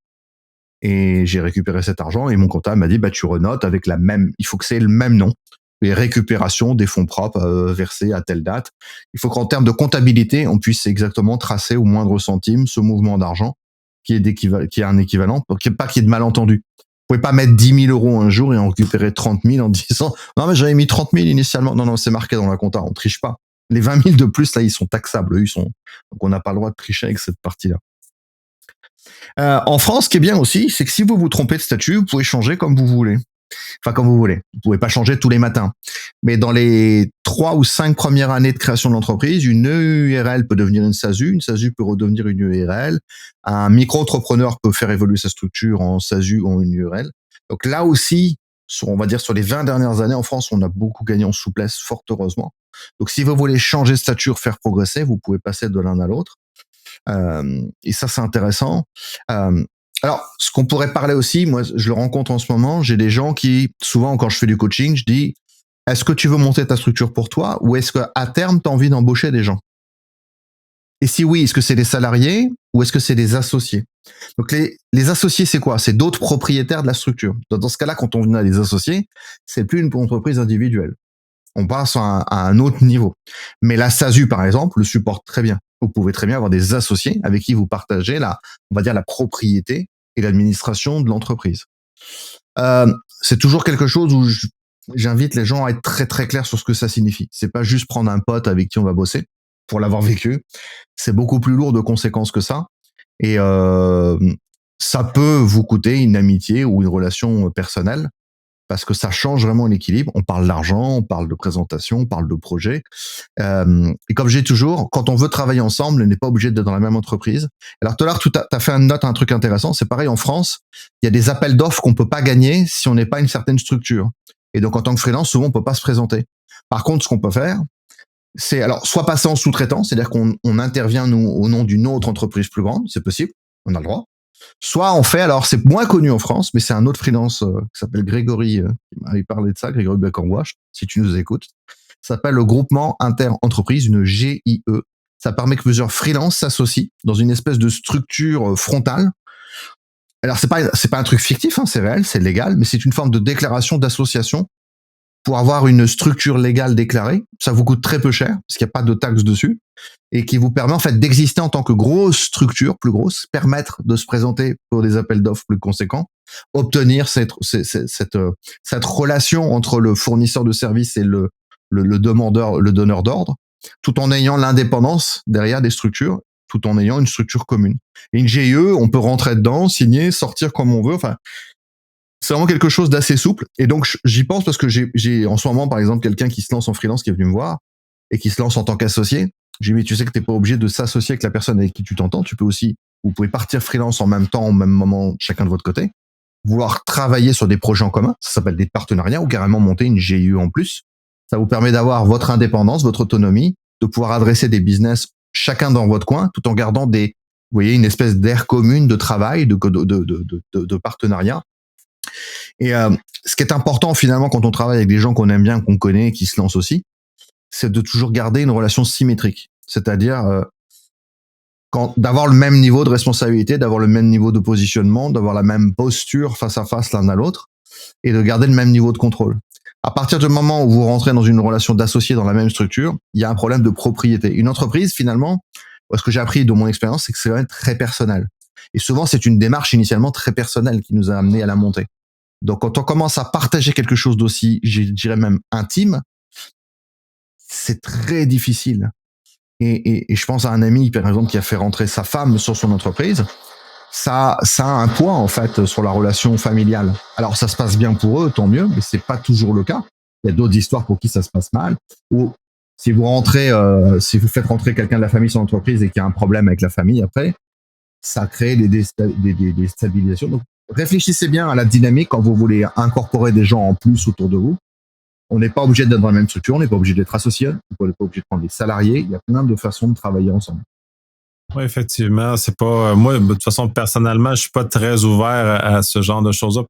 Et j'ai récupéré cet argent et mon comptable m'a dit, bah, tu renotes avec il faut que c'est le même nom. Les récupérations des fonds propres versés à telle date. Il faut qu'en termes de comptabilité, on puisse exactement tracer au moindre centime ce mouvement d'argent qui est un équivalent, pas qu'il y ait de malentendu. Vous pouvez pas mettre 10 000 euros un jour et en récupérer 30 000 en disant non mais j'avais mis 30 000 initialement. Non, c'est marqué dans la compta, on triche pas. Les 20 000 de plus là, ils sont taxables, donc on n'a pas le droit de tricher avec cette partie-là. En France, ce qui est bien aussi, c'est que si vous vous trompez de statut, vous pouvez changer comme vous voulez. Enfin, comme vous voulez. Vous pouvez pas changer tous les matins. Mais dans les 3 ou 5 premières années de création de l'entreprise, une URL peut devenir une SASU peut redevenir une URL, un micro-entrepreneur peut faire évoluer sa structure en SASU ou en une URL. Donc là aussi, on va dire sur les 20 dernières années en France, on a beaucoup gagné en souplesse, fort heureusement. Donc si vous voulez changer de stature, faire progresser, vous pouvez passer de l'un à l'autre. Et ça, c'est intéressant. Alors, ce qu'on pourrait parler aussi, moi, je le rencontre en ce moment, j'ai des gens qui, souvent, quand je fais du coaching, je dis, est-ce que tu veux monter ta structure pour toi ou est-ce qu'à terme, tu as envie d'embaucher des gens? Et si oui, est-ce que c'est des salariés ou est-ce que c'est des associés? Donc, les associés, c'est quoi? C'est d'autres propriétaires de la structure. Dans ce cas-là, quand on a des associés, c'est plus une entreprise individuelle. On passe à un autre niveau. Mais la SASU, par exemple, le supporte très bien. Vous pouvez très bien avoir des associés avec qui vous partagez on va dire, la propriété et l'administration de l'entreprise. C'est toujours quelque chose où j'invite les gens à être très très clairs sur ce que ça signifie. C'est pas juste prendre un pote avec qui on va bosser pour l'avoir vécu. C'est beaucoup plus lourd de conséquences que ça. Et ça peut vous coûter une amitié ou une relation personnelle parce que ça change vraiment l'équilibre. On parle d'argent, on parle de présentation, on parle de projet. Et comme je dis toujours, quand on veut travailler ensemble, on n'est pas obligé d'être dans la même entreprise. Alors tout à l'heure, tu as fait une note, un truc intéressant. C'est pareil en France, il y a des appels d'offres qu'on peut pas gagner si on n'est pas une certaine structure. Et donc en tant que freelance, souvent on peut pas se présenter. Par contre, ce qu'on peut faire, c'est alors soit passer en sous-traitant, c'est-à-dire qu'on intervient nous au nom d'une autre entreprise plus grande, c'est possible, on a le droit. Soit on fait, alors c'est moins connu en France, mais c'est un autre freelance qui s'appelle Grégory, qui m'avait parlé de ça, Grégory Beckenwash, si tu nous écoutes. Ça s'appelle le groupement inter-entreprise, une GIE. Ça permet que plusieurs freelances s'associent dans une espèce de structure frontale. Alors c'est pas un truc fictif, hein, c'est réel, c'est légal, mais c'est une forme de déclaration d'association pour avoir une structure légale déclarée. Ça vous coûte très peu cher, parce qu'il n'y a pas de taxes dessus, et qui vous permet en fait d'exister en tant que grosse structure, plus grosse, permettre de se présenter pour des appels d'offres plus conséquents, obtenir cette relation entre le fournisseur de services et le demandeur, le donneur d'ordre, tout en ayant l'indépendance derrière des structures, tout en ayant une structure commune. Et une GIE, on peut rentrer dedans, signer, sortir comme on veut, enfin, c'est vraiment quelque chose d'assez souple. Et donc, j'y pense parce que j'ai en ce moment, par exemple, quelqu'un qui se lance en freelance qui est venu me voir et qui se lance en tant qu'associé. J'ai dit, mais tu sais que t'es pas obligé de s'associer avec la personne avec qui tu t'entends. Vous pouvez partir freelance en même temps, au même moment, chacun de votre côté. Vouloir travailler sur des projets en commun, ça s'appelle des partenariats ou carrément monter une GIE en plus. Ça vous permet d'avoir votre indépendance, votre autonomie, de pouvoir adresser des business chacun dans votre coin, tout en gardant vous voyez, une espèce d'aire commune de travail, de partenariat. Et ce qui est important finalement quand on travaille avec des gens qu'on aime bien, qu'on connaît, qui se lancent aussi, c'est de toujours garder une relation symétrique. C'est-à-dire d'avoir le même niveau de responsabilité, d'avoir le même niveau de positionnement, d'avoir la même posture face à face l'un à l'autre, et de garder le même niveau de contrôle. À partir du moment où vous rentrez dans une relation d'associé dans la même structure, il y a un problème de propriété. Une entreprise, finalement, ce que j'ai appris de mon expérience, c'est que c'est quand même très personnel. Et souvent, c'est une démarche initialement très personnelle qui nous a amené à la montée. Donc, quand on commence à partager quelque chose d'aussi, je dirais même intime, c'est très difficile. Et je pense à un ami, par exemple, qui a fait rentrer sa femme sur son entreprise. Ça a un poids, en fait, sur la relation familiale. Alors, ça se passe bien pour eux, tant mieux, mais c'est pas toujours le cas. Il y a d'autres histoires pour qui ça se passe mal. Ou si vous faites rentrer quelqu'un de la famille sur l'entreprise et qu'il y a un problème avec la famille après, ça crée des déstabilisations. Donc, réfléchissez bien à la dynamique quand vous voulez incorporer des gens en plus autour de vous. On n'est pas obligé d'être dans la même structure, on n'est pas obligé d'être associé, on n'est pas obligé de prendre des salariés. Il y a plein de façons de travailler ensemble. Oui, effectivement, c'est pas moi de toute façon personnellement, je suis pas très ouvert à ce genre de choses-là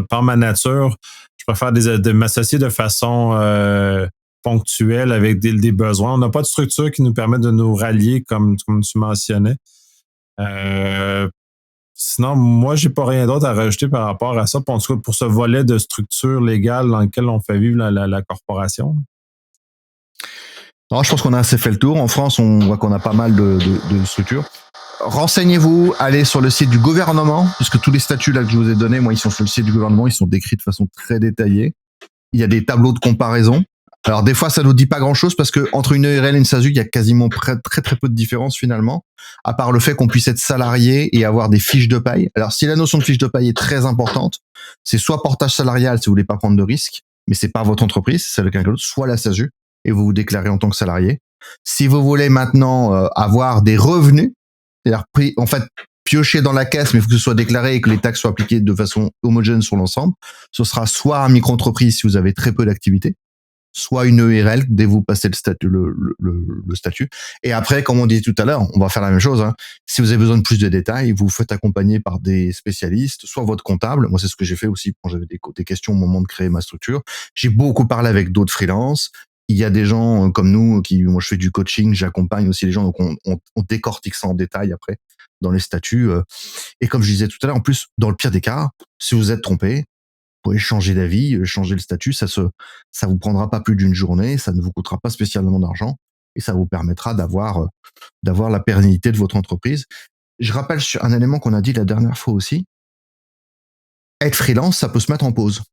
par ma nature. Je préfère de m'associer de façon ponctuelle avec des besoins. On n'a pas de structure qui nous permet de nous rallier comme tu mentionnais. Sinon, moi, j'ai pas rien d'autre à rajouter par rapport à ça, en tout cas pour ce volet de structure légale dans lequel on fait vivre la corporation. Alors, je pense qu'on a assez fait le tour. En France, on voit qu'on a pas mal de structures. Renseignez-vous, allez sur le site du gouvernement, puisque tous les statuts là que je vous ai donnés, moi, ils sont sur le site du gouvernement, ils sont décrits de façon très détaillée. Il y a des tableaux de comparaison Alors des fois, ça nous dit pas grand-chose parce que entre une EURL et une SASU, il y a quasiment très très peu de différence finalement, à part le fait qu'on puisse être salarié et avoir des fiches de paye. Alors si la notion de fiche de paye est très importante, c'est soit portage salarial si vous voulez pas prendre de risques, mais c'est pas votre entreprise, c'est avec quelqu'un d'autre, soit la SASU et vous vous déclarez en tant que salarié. Si vous voulez maintenant avoir des revenus, c'est-à-dire en fait piocher dans la caisse, mais il faut que ce soit déclaré et que les taxes soient appliquées de façon homogène sur l'ensemble, ce sera soit un micro-entreprise si vous avez très peu d'activité, soit une EURL dès que vous passez le statut, le statut. Et après, comme on dit tout à l'heure, on va faire la même chose. Hein. Si vous avez besoin de plus de détails, vous vous faites accompagner par des spécialistes, soit votre comptable. Moi, c'est ce que j'ai fait aussi quand j'avais des questions au moment de créer ma structure. J'ai beaucoup parlé avec d'autres freelances. Il y a des gens comme nous moi, je fais du coaching, j'accompagne aussi les gens, donc on décortique ça en détail après dans les statuts. Et comme je disais tout à l'heure, en plus, dans le pire des cas, si vous êtes trompé, vous pouvez changer d'avis, changer le statut, ça vous prendra pas plus d'une journée, ça ne vous coûtera pas spécialement d'argent et ça vous permettra d'avoir la pérennité de votre entreprise. Je rappelle sur un élément qu'on a dit la dernière fois aussi. Être freelance, ça peut se mettre en pause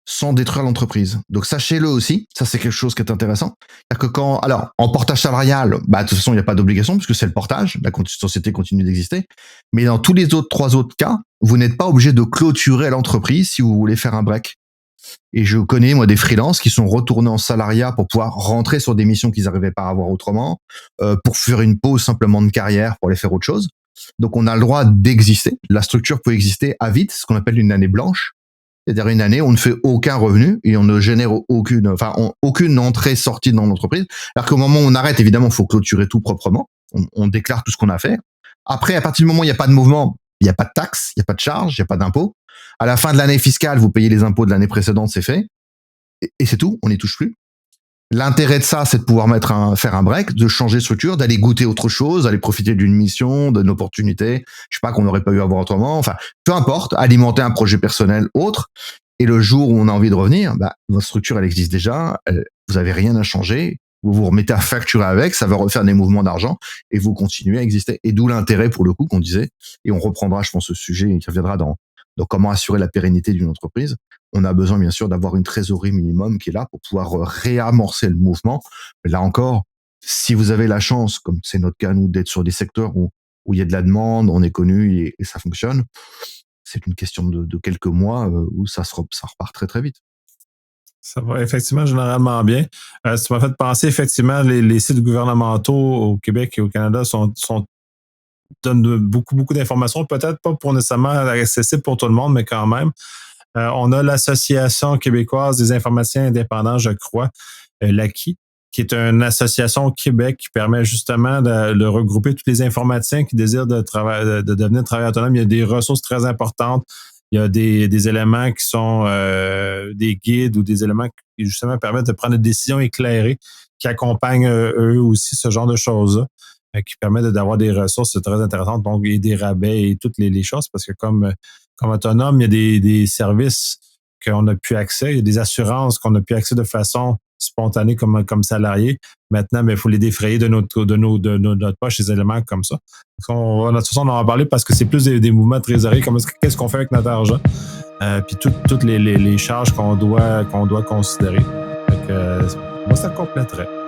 sans détruire l'entreprise. Donc sachez-le aussi, ça c'est quelque chose qui est intéressant. C'est-à-dire que en portage salarial, de toute façon il n'y a pas d'obligation puisque c'est le portage, la société continue d'exister. Mais dans tous les trois autres cas, vous n'êtes pas obligé de clôturer l'entreprise si vous voulez faire un break. Et je connais moi des freelances qui sont retournés en salariat pour pouvoir rentrer sur des missions qu'ils n'arrivaient pas à avoir autrement, pour faire une pause simplement de carrière pour aller faire autre chose. Donc on a le droit d'exister. La structure peut exister à vide, ce qu'on appelle une année blanche. C'est-à-dire une année où on ne fait aucun revenu et on ne génère aucune entrée-sortie dans l'entreprise. Alors qu'au moment où on arrête, évidemment, il faut clôturer tout proprement. On déclare tout ce qu'on a fait. Après, à partir du moment où il n'y a pas de mouvement, il n'y a pas de taxes, il n'y a pas de charges, il n'y a pas d'impôts. À la fin de l'année fiscale, vous payez les impôts de l'année précédente, c'est fait. Et c'est tout, on n'y touche plus. L'intérêt de ça, c'est de pouvoir faire un break, de changer de structure, d'aller goûter autre chose, d'aller profiter d'une mission, d'une opportunité, je sais pas, qu'on n'aurait pas eu à voir autrement. Enfin, peu importe, alimenter un projet personnel autre. Et le jour où on a envie de revenir, votre structure, elle existe déjà, vous avez rien à changer, vous vous remettez à facturer avec, ça va refaire des mouvements d'argent et vous continuez à exister. Et d'où l'intérêt, pour le coup, qu'on disait, et on reprendra, je pense, ce sujet qui reviendra dans comment assurer la pérennité d'une entreprise. On a besoin, bien sûr, d'avoir une trésorerie minimum qui est là pour pouvoir réamorcer le mouvement. Mais là encore, si vous avez la chance, comme c'est notre cas, nous, d'être sur des secteurs où il y a de la demande, on est connu et ça fonctionne, c'est une question de quelques mois où ça repart très, très vite. Ça va effectivement généralement bien. Ça m'a fait penser, effectivement, les sites gouvernementaux au Québec et au Canada donnent beaucoup d'informations, peut-être pas pour nécessairement accessible pour tout le monde, mais quand même. On a l'Association québécoise des informaticiens indépendants, je crois, l'AQI, qui est une association au Québec qui permet justement de regrouper tous les informaticiens qui désirent de devenir travailleurs autonomes. Il y a des ressources très importantes. Il y a des éléments qui sont des guides ou des éléments qui justement permettent de prendre des décisions éclairées qui accompagnent eux aussi ce genre de choses-là, qui permettent d'avoir des ressources très intéressantes, donc et des rabais et toutes les choses, parce que comme autonome, il y a des services qu'on a pu accès, il y a des assurances qu'on a pu accès de façon spontanée comme salarié. Maintenant, il faut les défrayer de notre poche, ces éléments comme ça. De toute façon, on en va parler parce que c'est plus des mouvements de trésorerie, qu'est-ce qu'on fait avec notre argent, puis toutes les charges qu'on doit considérer. Moi, ça compléterait.